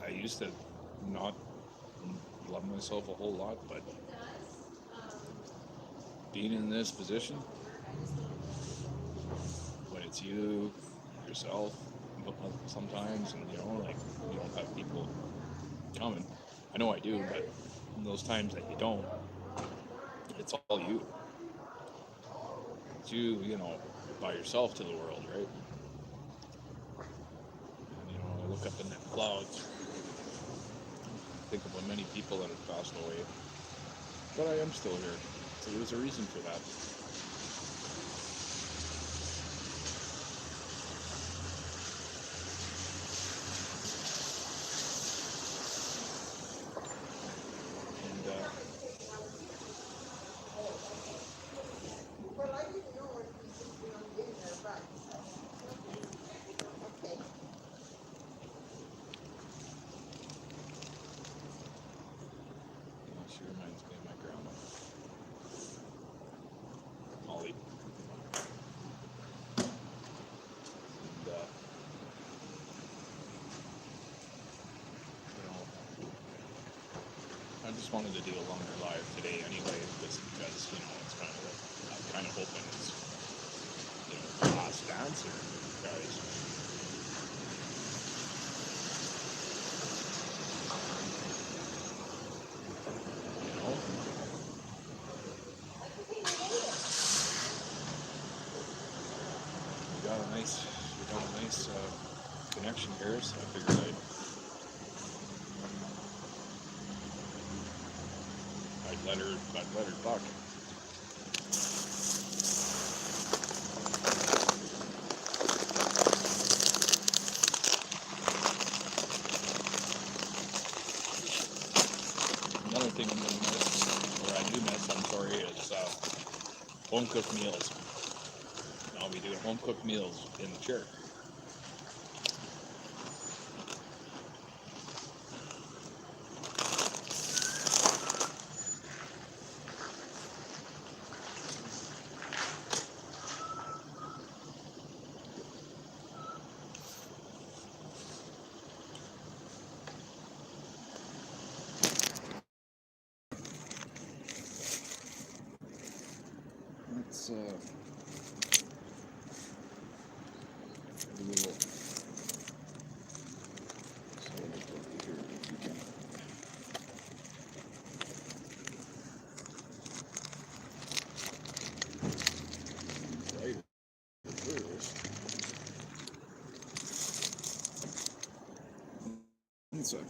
I used to not love myself a whole lot, but being in this position, when it's yourself, sometimes, and like you don't have people coming. I know I do, but in those times that you don't, it's all you. It's you by yourself to the world, right? And I look up in the clouds, think of the many people that have passed away, but I am still here. So there's a reason for that. She reminds me of my grandma, Molly. And, I just wanted to do a longer live today anyway, just because, it's I'm kind of hoping it's, the last answer, guys. We got a nice connection here, so I figured I'd let her buck. Another thing I'm gonna miss, or I do miss, I'm sorry, is home cooked meals. Now we do home cooked meals in the chair. Let's do a little. So let me go here if you can. Right first. One second.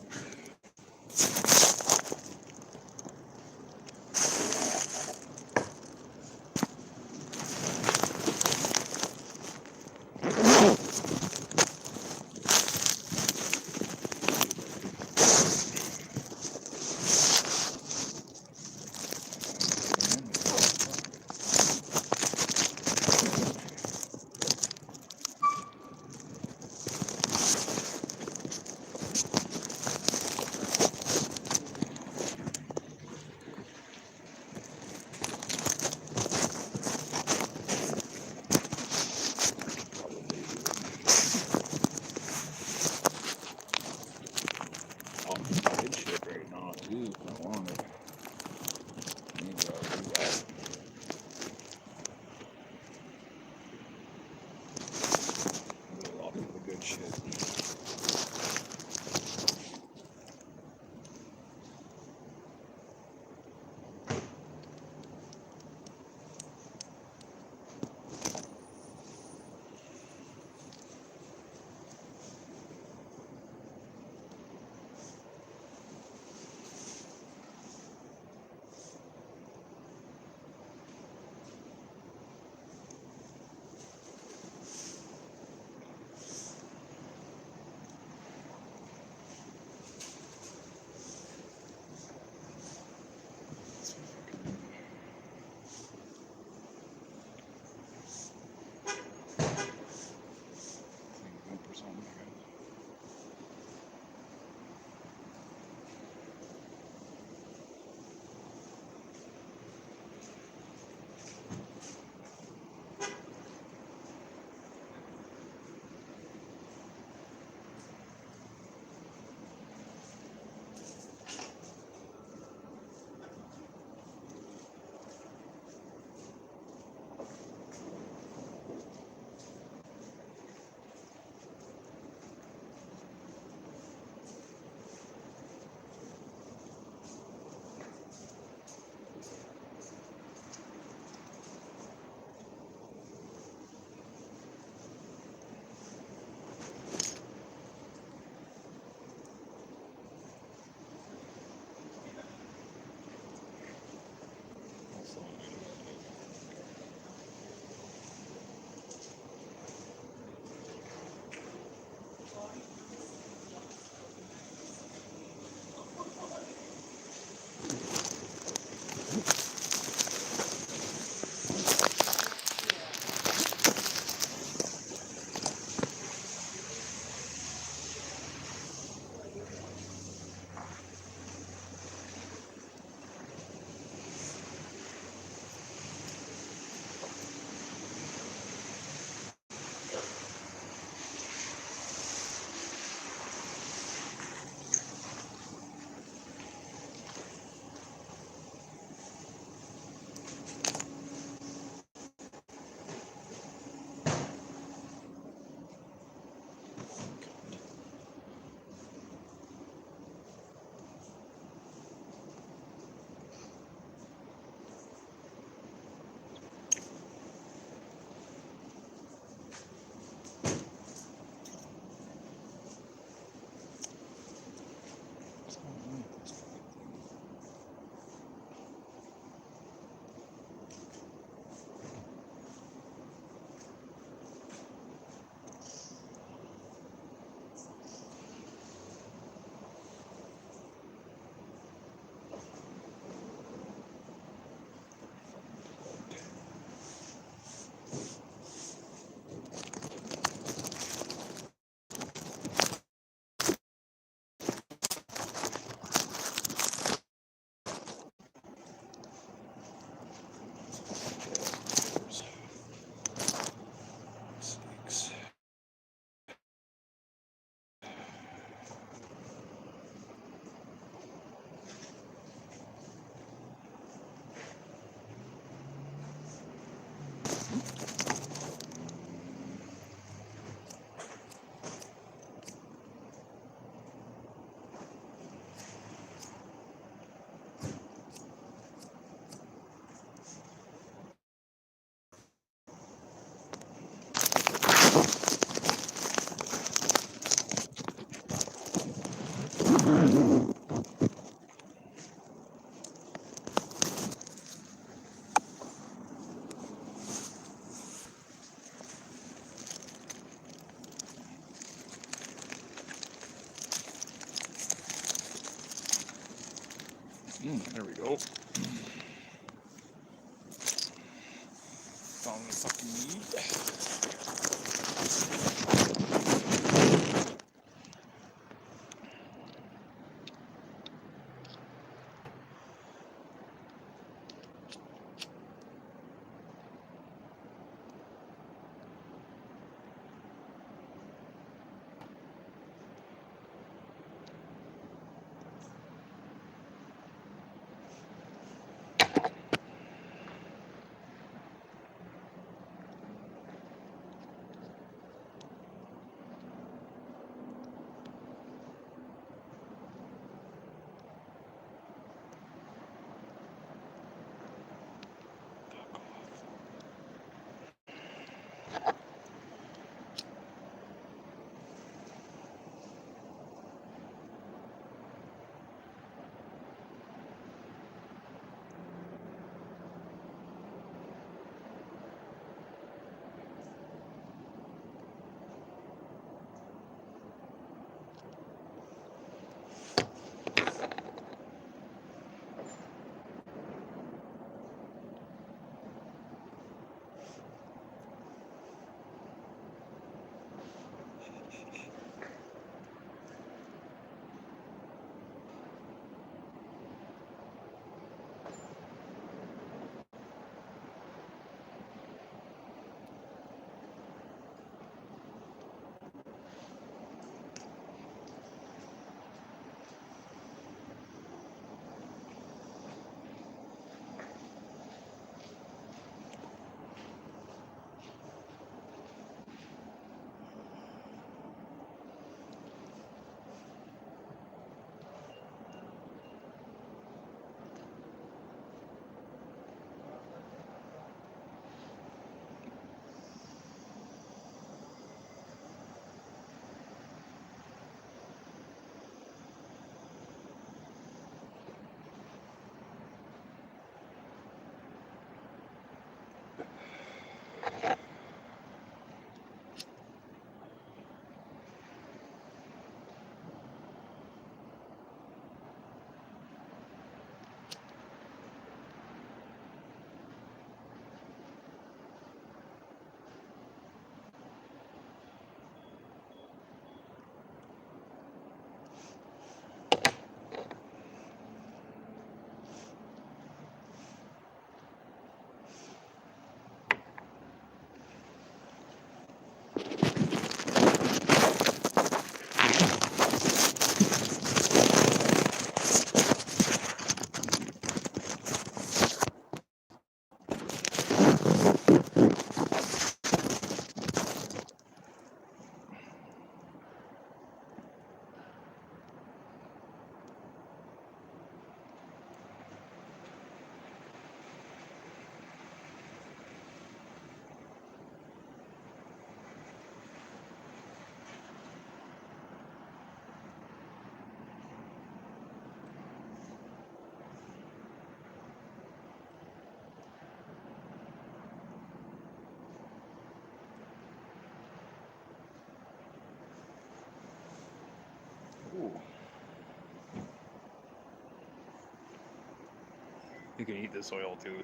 There we go. Found the fucking meat. Ooh. You can eat this oil too.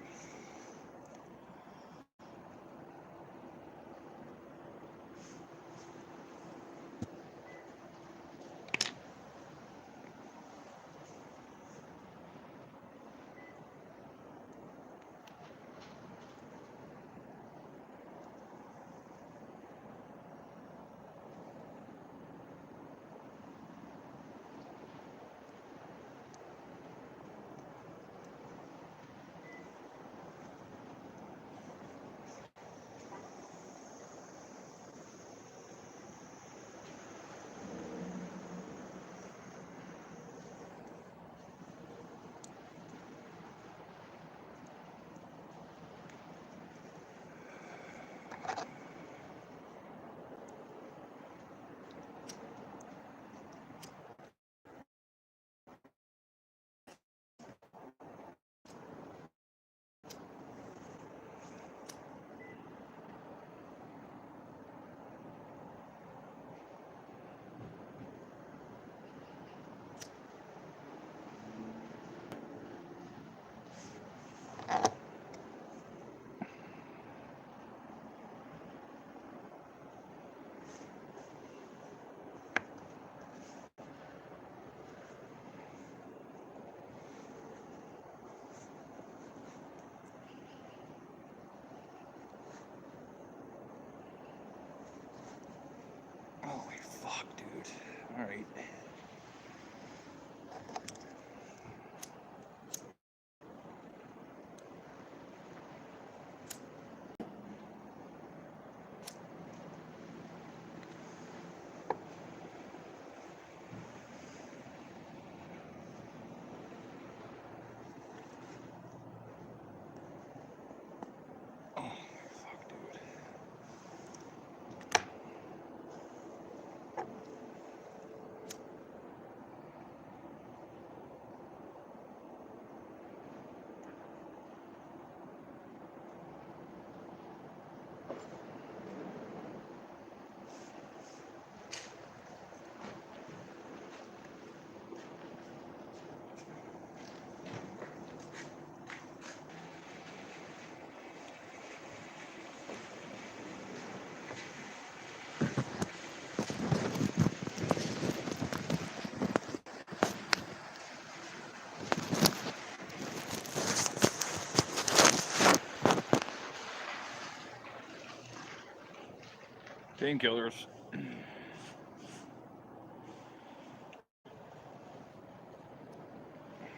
Painkillers.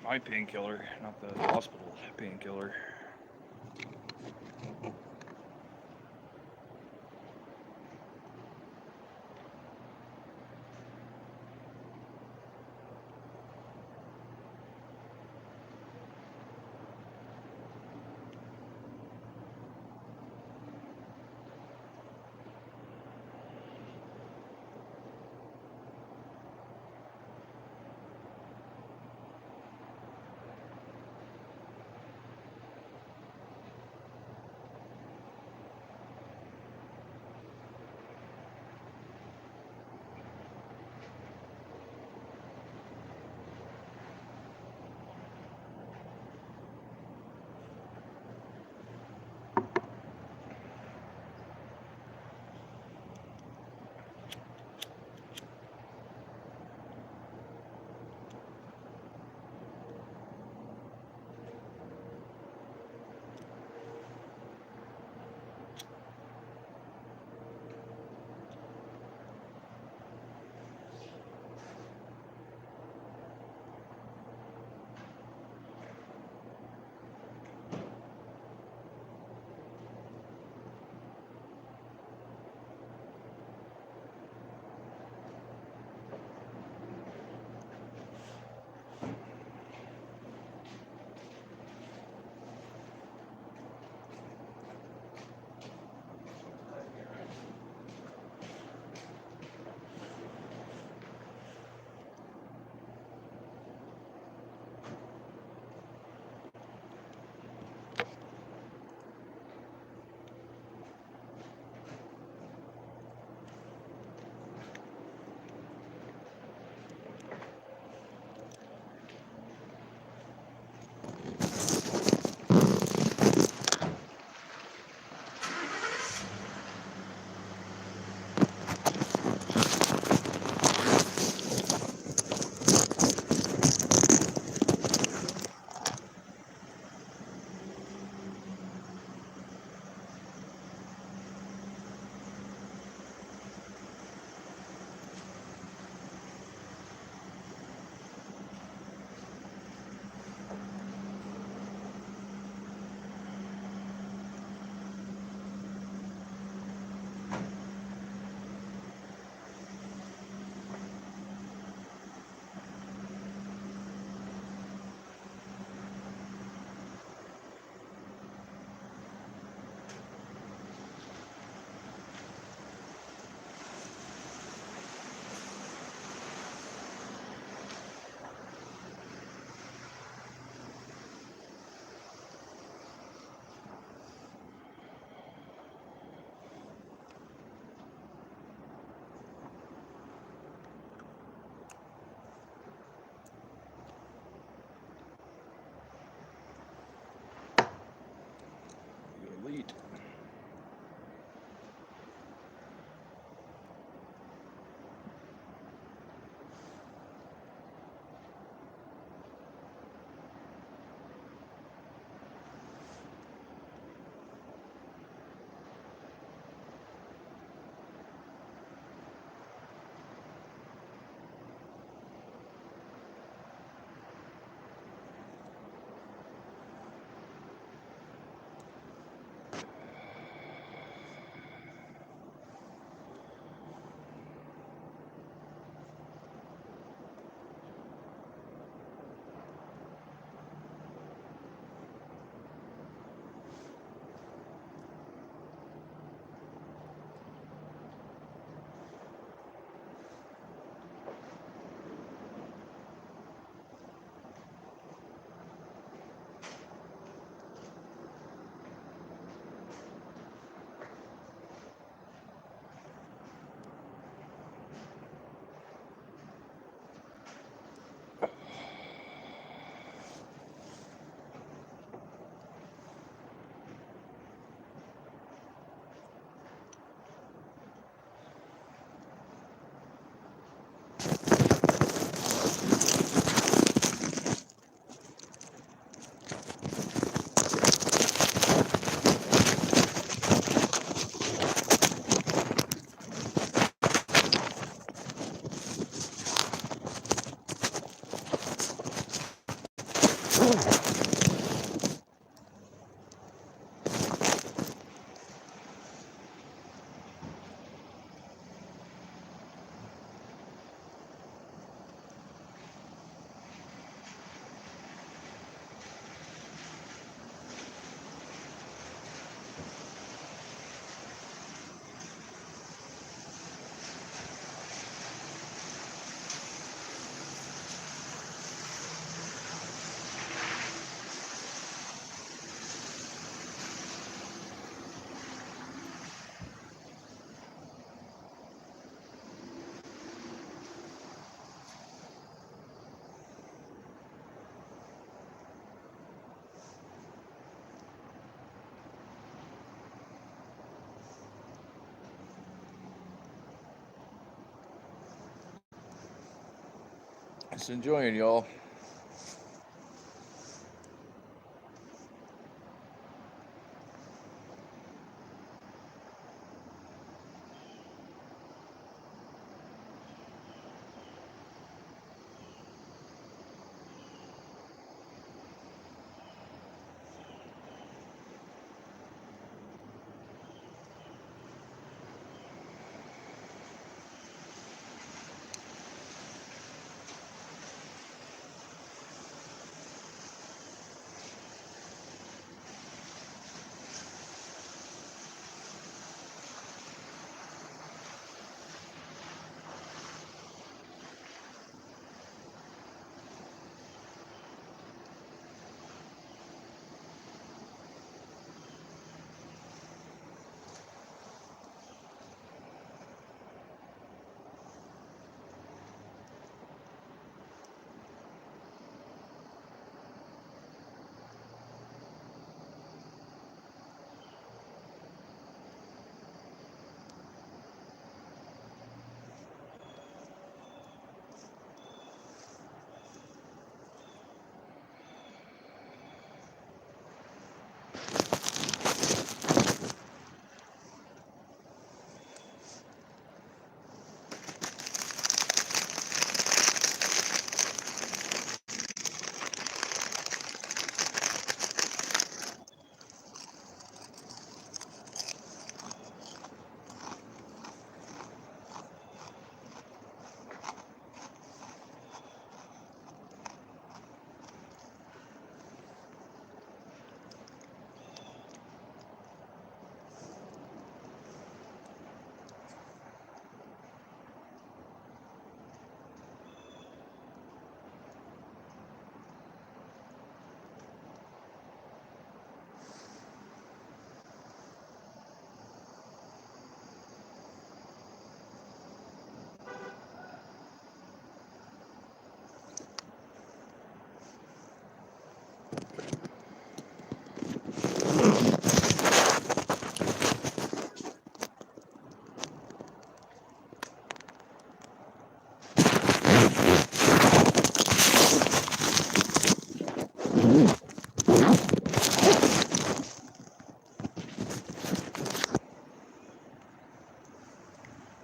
My painkiller, not the hospital painkiller. Just enjoying y'all.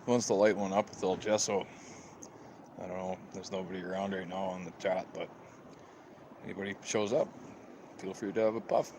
Once the light went up with old Gesso, I don't know, there's nobody around right now on the chat, but anybody shows up, feel free to have a puff.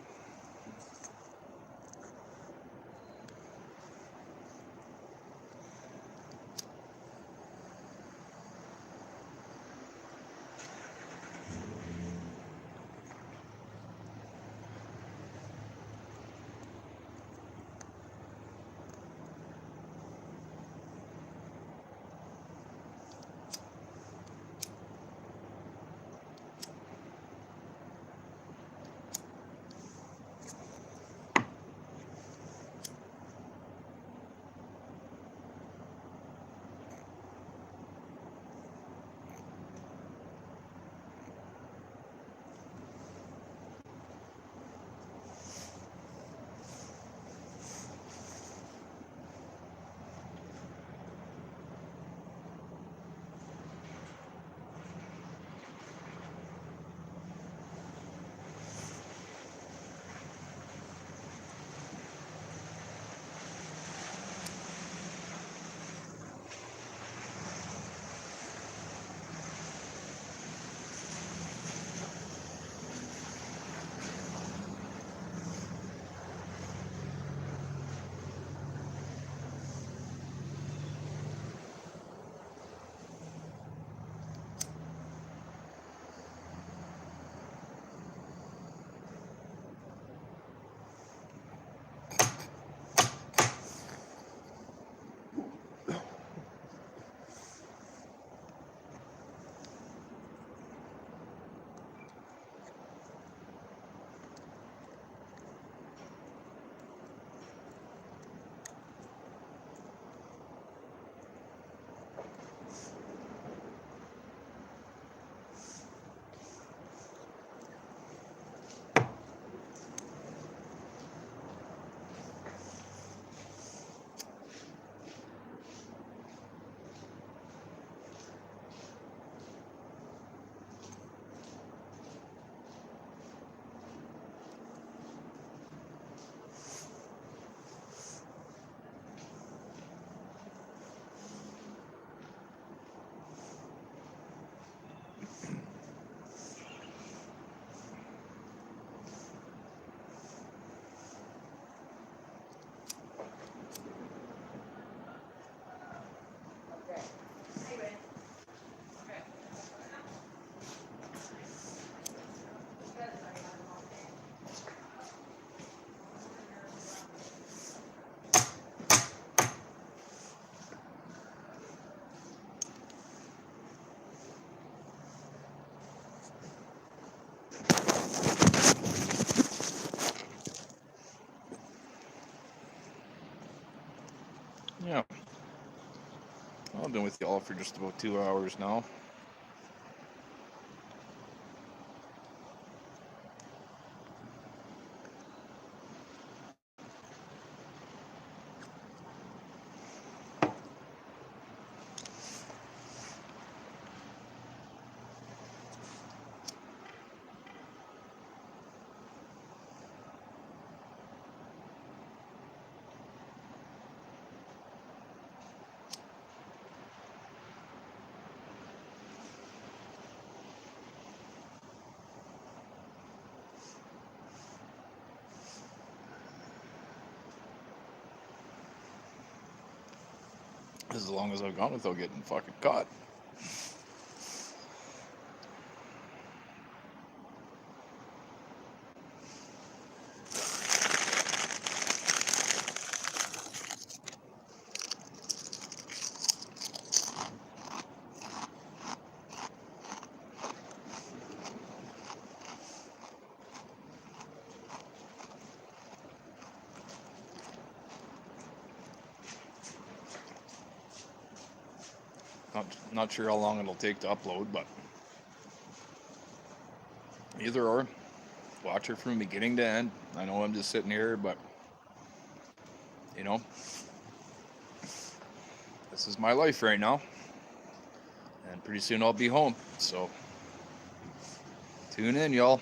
Yeah. I've been with y'all for just about 2 hours now. As long as I've gone without getting fucking caught. Not sure how long it'll take to upload, but either or. Watch it from beginning to end. I know I'm just sitting here, but you know, this is my life right now. And pretty soon I'll be home. So tune in, y'all.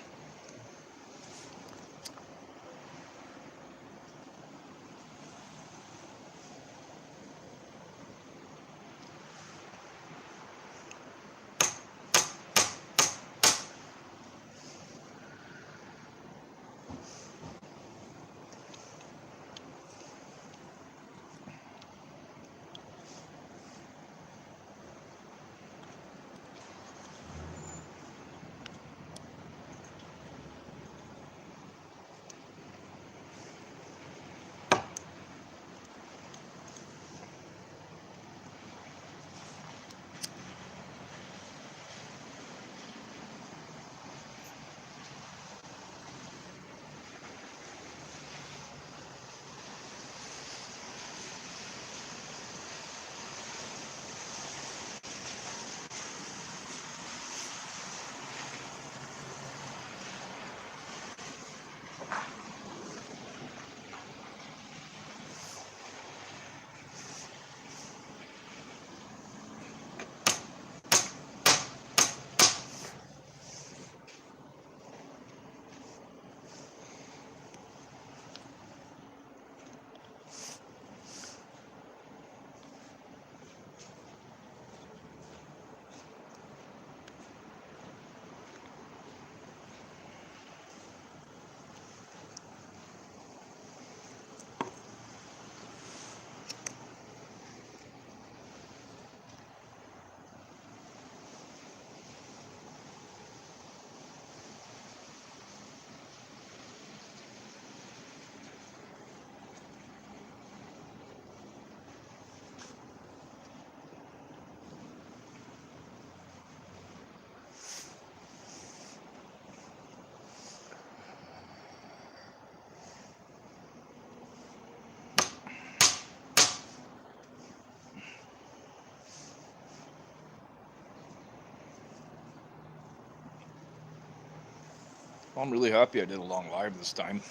I'm really happy I did a long live this time.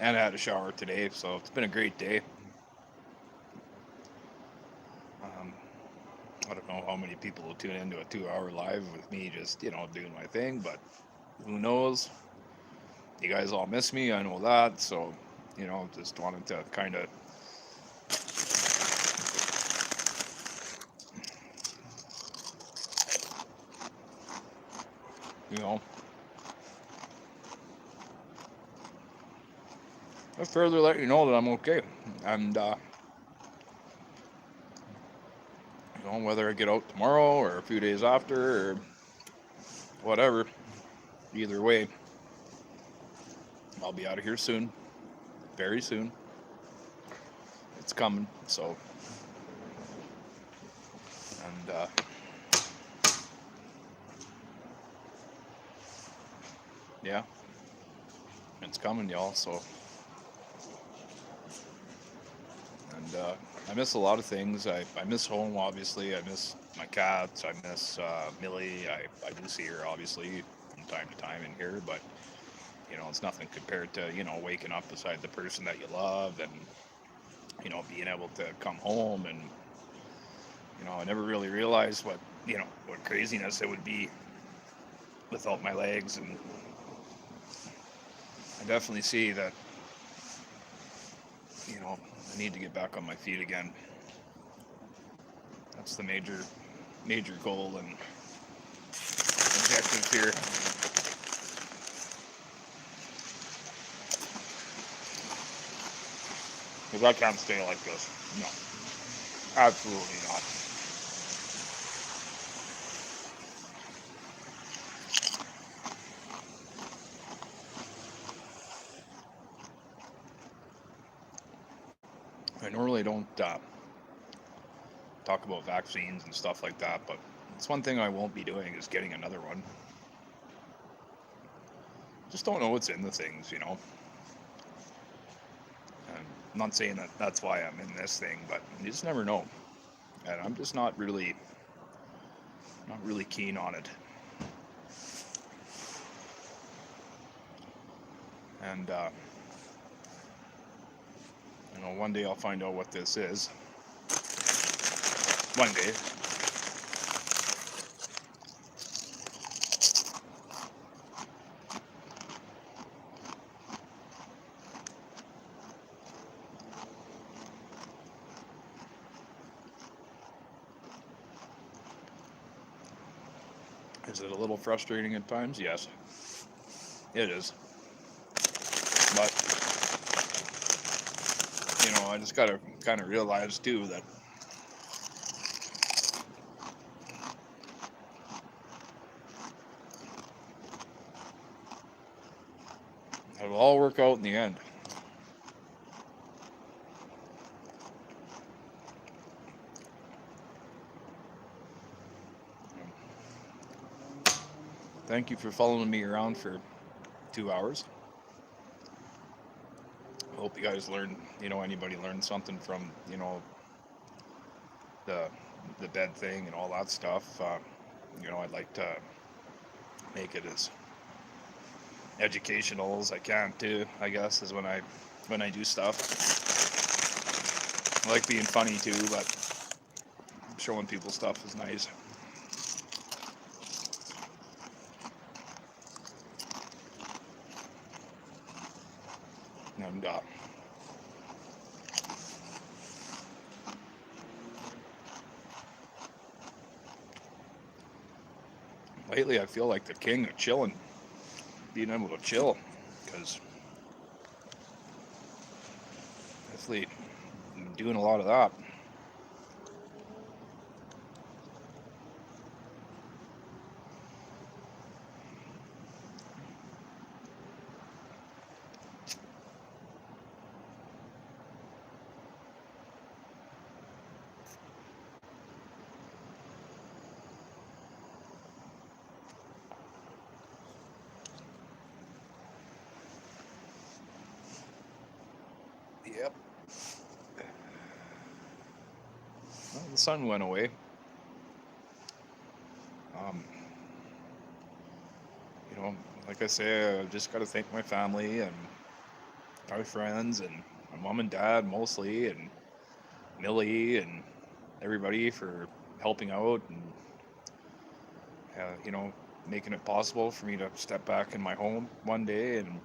And I had a shower today, so it's been a great day. I don't know how many people will tune into a 2 hour live with me just, doing my thing, but who knows? You guys all miss me, I know that, so, just wanted to kind of, you know, I further let you know that I'm okay. And, whether I get out tomorrow or a few days after or whatever, either way, I'll be out of here soon, very soon. It's coming, so, and, yeah, it's coming, y'all, so And I miss a lot of things. I miss home, obviously. I miss my cats. I miss Millie. I do see her, obviously, from time to time in here, but, it's nothing compared to, waking up beside the person that you love and, being able to come home. And, I never really realized what craziness it would be without my legs. And I definitely see that, I need to get back on my feet again. That's the major goal and objective here. Because I can't stay like this. No. Absolutely not. I normally don't talk about vaccines and stuff like that, but it's one thing I won't be doing is getting another one. Just don't know what's in the things, And I'm not saying that that's why I'm in this thing, but you just never know. And I'm just not really keen on it. And one day I'll find out what this is. One day. Is it a little frustrating at times? Yes. It is. But, I just gotta kind of realize too that it'll all work out in the end. Thank you for following me around for 2 hours. I hope you guys learned, anybody learned something from, the bed thing and all that stuff. I'd like to make it as educational as I can too, I guess, is when I do stuff. I like being funny too, but showing people stuff is nice. And lately I feel like the king of chilling, being able to chill, because definitely I'm doing a lot of that. Yep. Well, the sun went away. Like I say, I just got to thank my family and my friends and my mom and dad mostly, and Millie and everybody for helping out and making it possible for me to step back in my home one day. And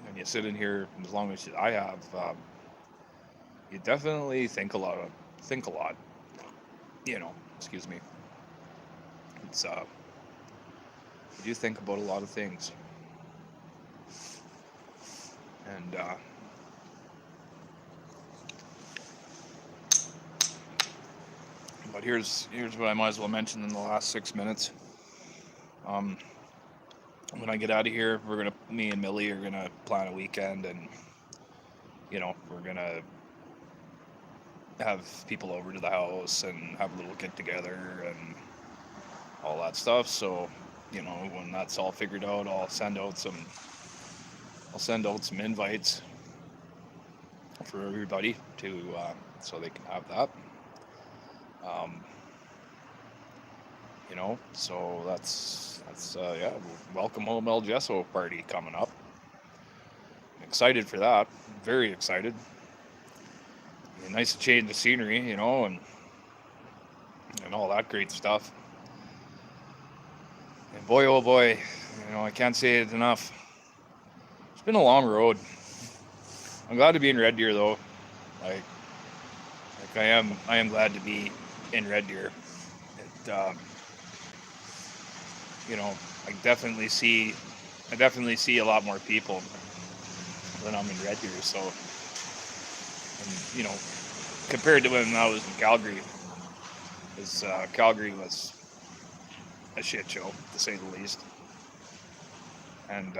when you sit in here as long as I have, you definitely think a lot. Excuse me. It's you do think about a lot of things, and but here's what I might as well mention in the last 6 minutes. When I get out of here, me and Millie are gonna plan a weekend, and we're gonna have people over to the house and have a little get together and all that stuff. So when that's all figured out, I'll send out some I'll send out some invites for everybody to so they can have that. You know, so that's yeah, welcome home El Gesso party coming up. I'm excited for that. Very excited. Nice to change the scenery, you know, and all that great stuff. And boy, oh boy, you know, I can't say it enough. It's been a long road. I'm glad to be in Red Deer though. Like I am glad to be in Red Deer. It, you know, I definitely see a lot more people when I'm in Red Deer. So, and, you know, compared to when I was in Calgary, because Calgary was a shit show to say the least. And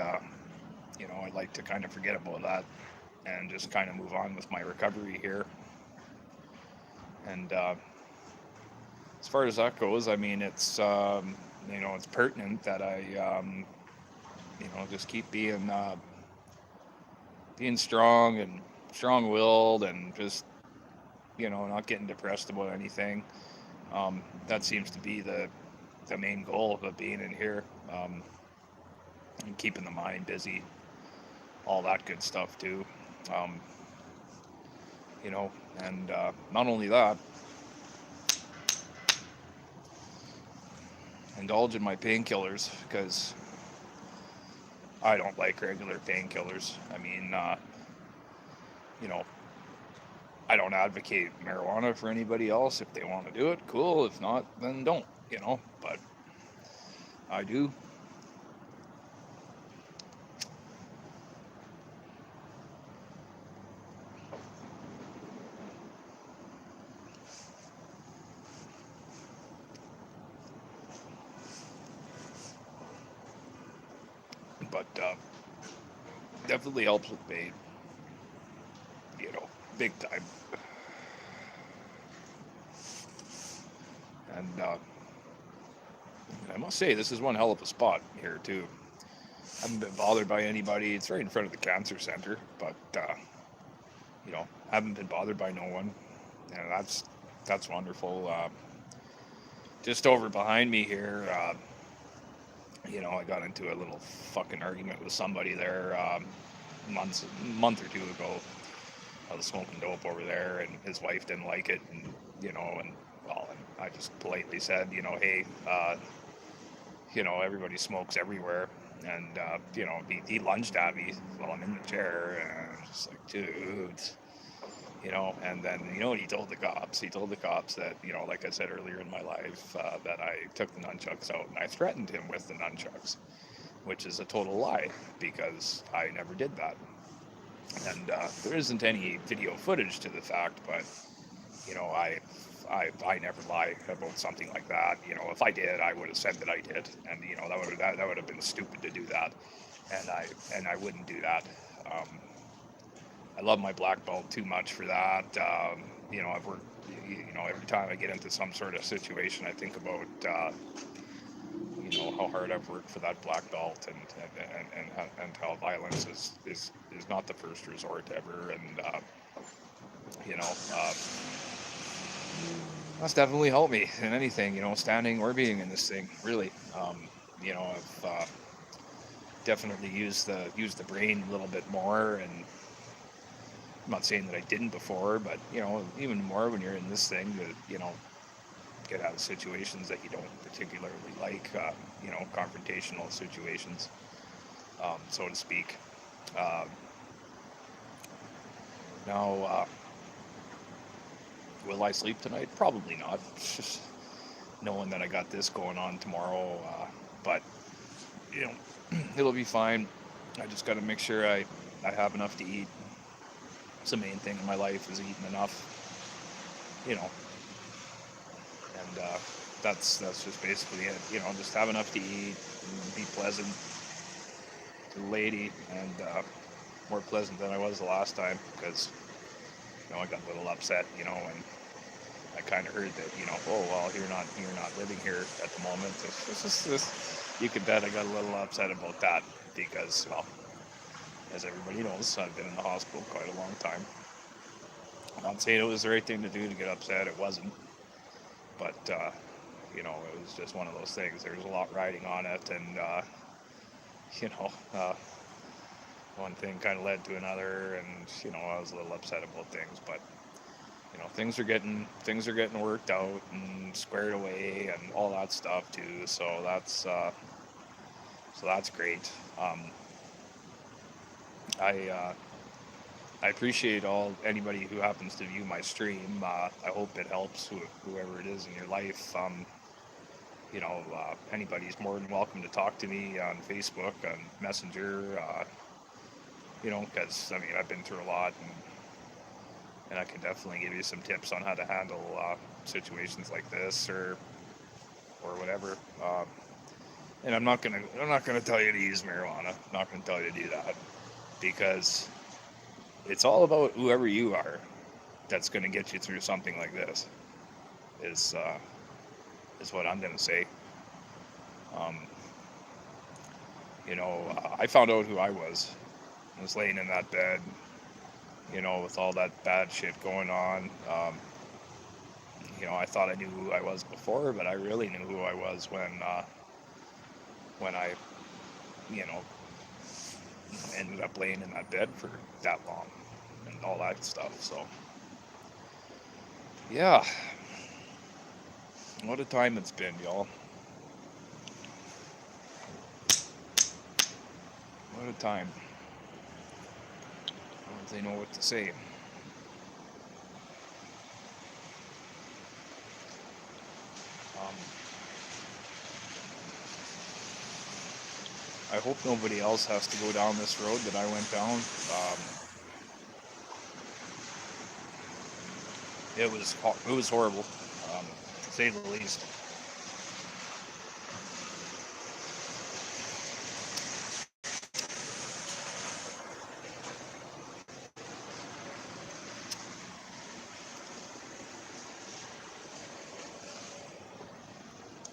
you know, I'd like to kind of forget about that and just kind of move on with my recovery here. And as far as that goes, I mean, it's you know, it's pertinent that I you know, just keep being strong and strong-willed and just, you know, not getting depressed about anything. That seems to be the main goal of being in here, and keeping the mind busy, all that good stuff too. You know, and not only that, indulge in my painkillers, because I don't like regular painkillers. I mean, you know, I don't advocate marijuana for anybody else. If they want to do it, cool. If not, then don't, you know, but I do. But definitely helps with pain, you know, big time. And I must say, this is one hell of a spot here too. I haven't been bothered by anybody. It's right in front of the cancer center, but you know, haven't been bothered by no one, and that's wonderful. Just over behind me here, you know, I got into a little fucking argument with somebody there a month or two ago. I was smoking dope over there, and his wife didn't like it, and you know, and well, and I just politely said, you know, hey, you know, everybody smokes everywhere, and you know, he lunged at me while I'm in the chair, and I was just like, dude, you know. And then, you know what he told the cops? He told the cops that, you know, like I said earlier in my life, that I took the nunchucks out and I threatened him with the nunchucks, which is a total lie, because I never did that. And there isn't any video footage to the fact, but you know, I never lie about something like that. You know, if I did, I would have said that I did, and you know, that would have been stupid to do that, and I wouldn't do that. I love my black belt too much for that. You know, I've worked. You know, every time I get into some sort of situation, I think about you know, how hard I've worked for that black belt, and how violence is not the first resort ever, and you know. That's definitely helped me in anything, you know, standing or being in this thing, really. You know, I've definitely used the brain a little bit more, and I'm not saying that I didn't before, but, you know, even more when you're in this thing, to, you know, get out of situations that you don't particularly like, you know, confrontational situations, so to speak. Now, will I sleep tonight? Probably not. It's just knowing that I got this going on tomorrow, but, you know, it'll be fine. I just got to make sure I have enough to eat. It's the main thing in my life, is eating enough, you know, and that's just basically it. You know, just have enough to eat, and be pleasant to the lady, and more pleasant than I was the last time, because, you know, I got a little upset, you know, and I kind of heard that, you know, oh, well, you're not living here at the moment. This, you could bet I got a little upset about that, because, well, as everybody knows, I've been in the hospital quite a long time. Not saying it was the right thing to do to get upset, it wasn't. But, you know, it was just one of those things. There's a lot riding on it, and, you know, one thing kind of led to another, and, you know, I was a little upset about things, but, you know, things are getting worked out and squared away and all that stuff too. So that's great. I appreciate anybody who happens to view my stream. I hope it helps whoever it is in your life. You know, anybody's more than welcome to talk to me on Facebook, on Messenger. You know, because I mean, I've been through a lot, and I can definitely give you some tips on how to handle situations like this or whatever. And I'm not gonna tell you to use marijuana. I'm not gonna tell you to do that, because it's all about whoever you are that's gonna get you through something like this. Is what I'm gonna say. You know, I found out who I was. I was laying in that bed, you know, with all that bad shit going on. You know, I thought I knew who I was before, but I really knew who I was when I, you know, ended up laying in that bed for that long and all that stuff. So, yeah, what a time it's been, y'all. What a time. I don't really know what to say. I hope nobody else has to go down this road that I went down. It was horrible, to say the least.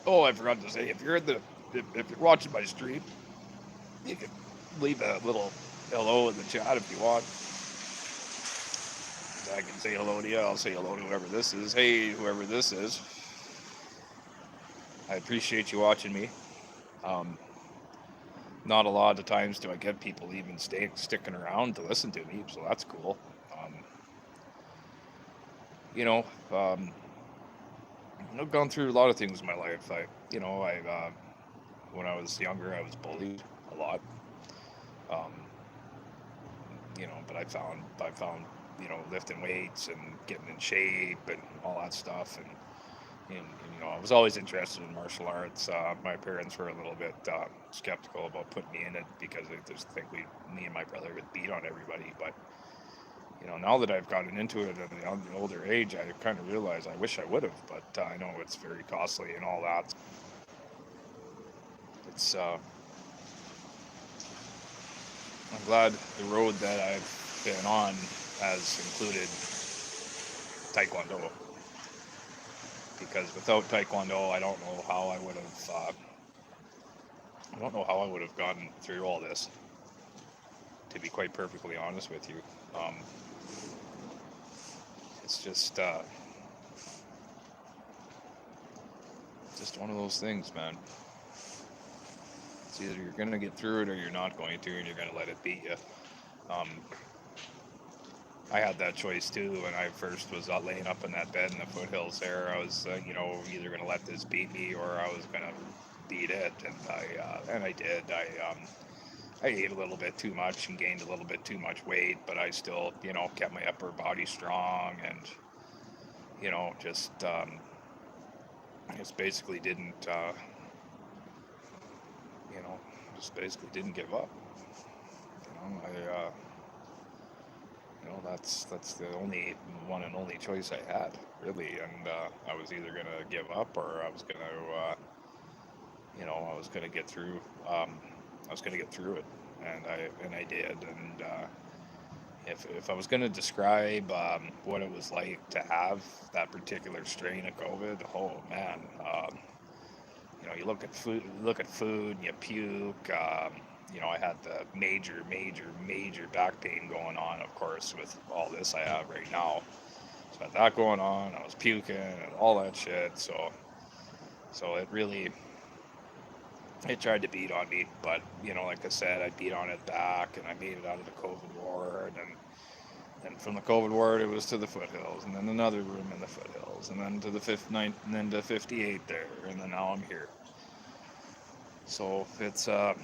Oh, I forgot to say, if you're watching my stream, you can leave a little hello in the chat if you want. I can say hello to you. I'll say hello to whoever this is. Hey, whoever this is. I appreciate you watching me. Not a lot of times do I get people even sticking around to listen to me, so that's cool. You know, I've gone through a lot of things in my life. When I was younger, I was bullied a lot. You know, but I found, you know, lifting weights and getting in shape and all that stuff. And you know, I was always interested in martial arts. My parents were a little bit skeptical about putting me in it because they just think me and my brother would beat on everybody. But, you know, now that I've gotten into it at an older age, I kind of realize I wish I would have, but I know it's very costly and all that. It's, I'm glad the road that I've been on has included Taekwondo, because without Taekwondo, I don't know how I would have gotten through all this, to be quite perfectly honest with you. It's just one of those things, man. It's either you're going to get through it or you're not going to, and you're going to let it beat you. I had that choice too when I first was laying up in that bed in the foothills there. I was, you know, either going to let this beat me or I was going to beat it, and I did. I ate a little bit too much and gained a little bit too much weight, but I still, you know, kept my upper body strong, and, you know, just basically didn't, you know, just basically didn't give up. You know, you know, that's the only one and only choice I had, really, and I was either gonna give up or I was gonna, you know, I was gonna get through. I was gonna get through it, and I did. And if I was gonna describe what it was like to have that particular strain of COVID, oh man, you know, you look at food, and you puke. you know, I had the major back pain going on, of course, with all this I have right now. So I had that going on. I was puking and all that shit. So it really, it tried to beat on me. But, you know, like I said, I beat on it back, and I made it out of the COVID ward. And from the COVID ward, it was to the foothills, and then another room in the foothills, and then to the 59th, and then to 58 there, and then now I'm here. So it's a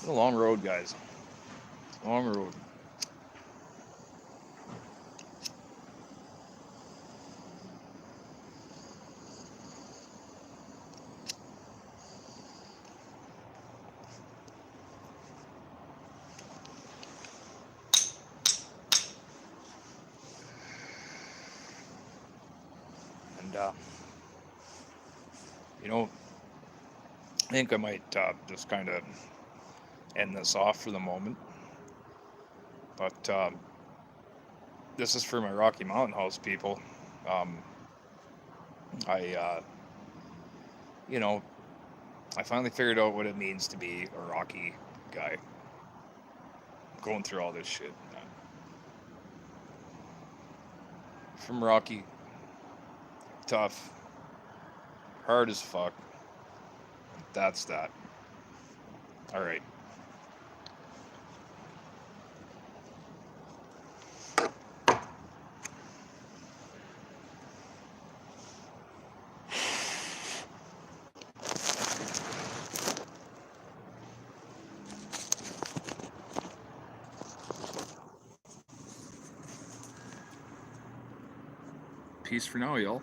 long road, guys. Long road. And you know, I think I might just kind of end this off for the moment. But this is for my Rocky Mountain House people. I, you know, I finally figured out what it means to be a Rocky guy. Going through all this shit. From Rocky, tough, hard as fuck. That's that. All right. Peace for now, y'all.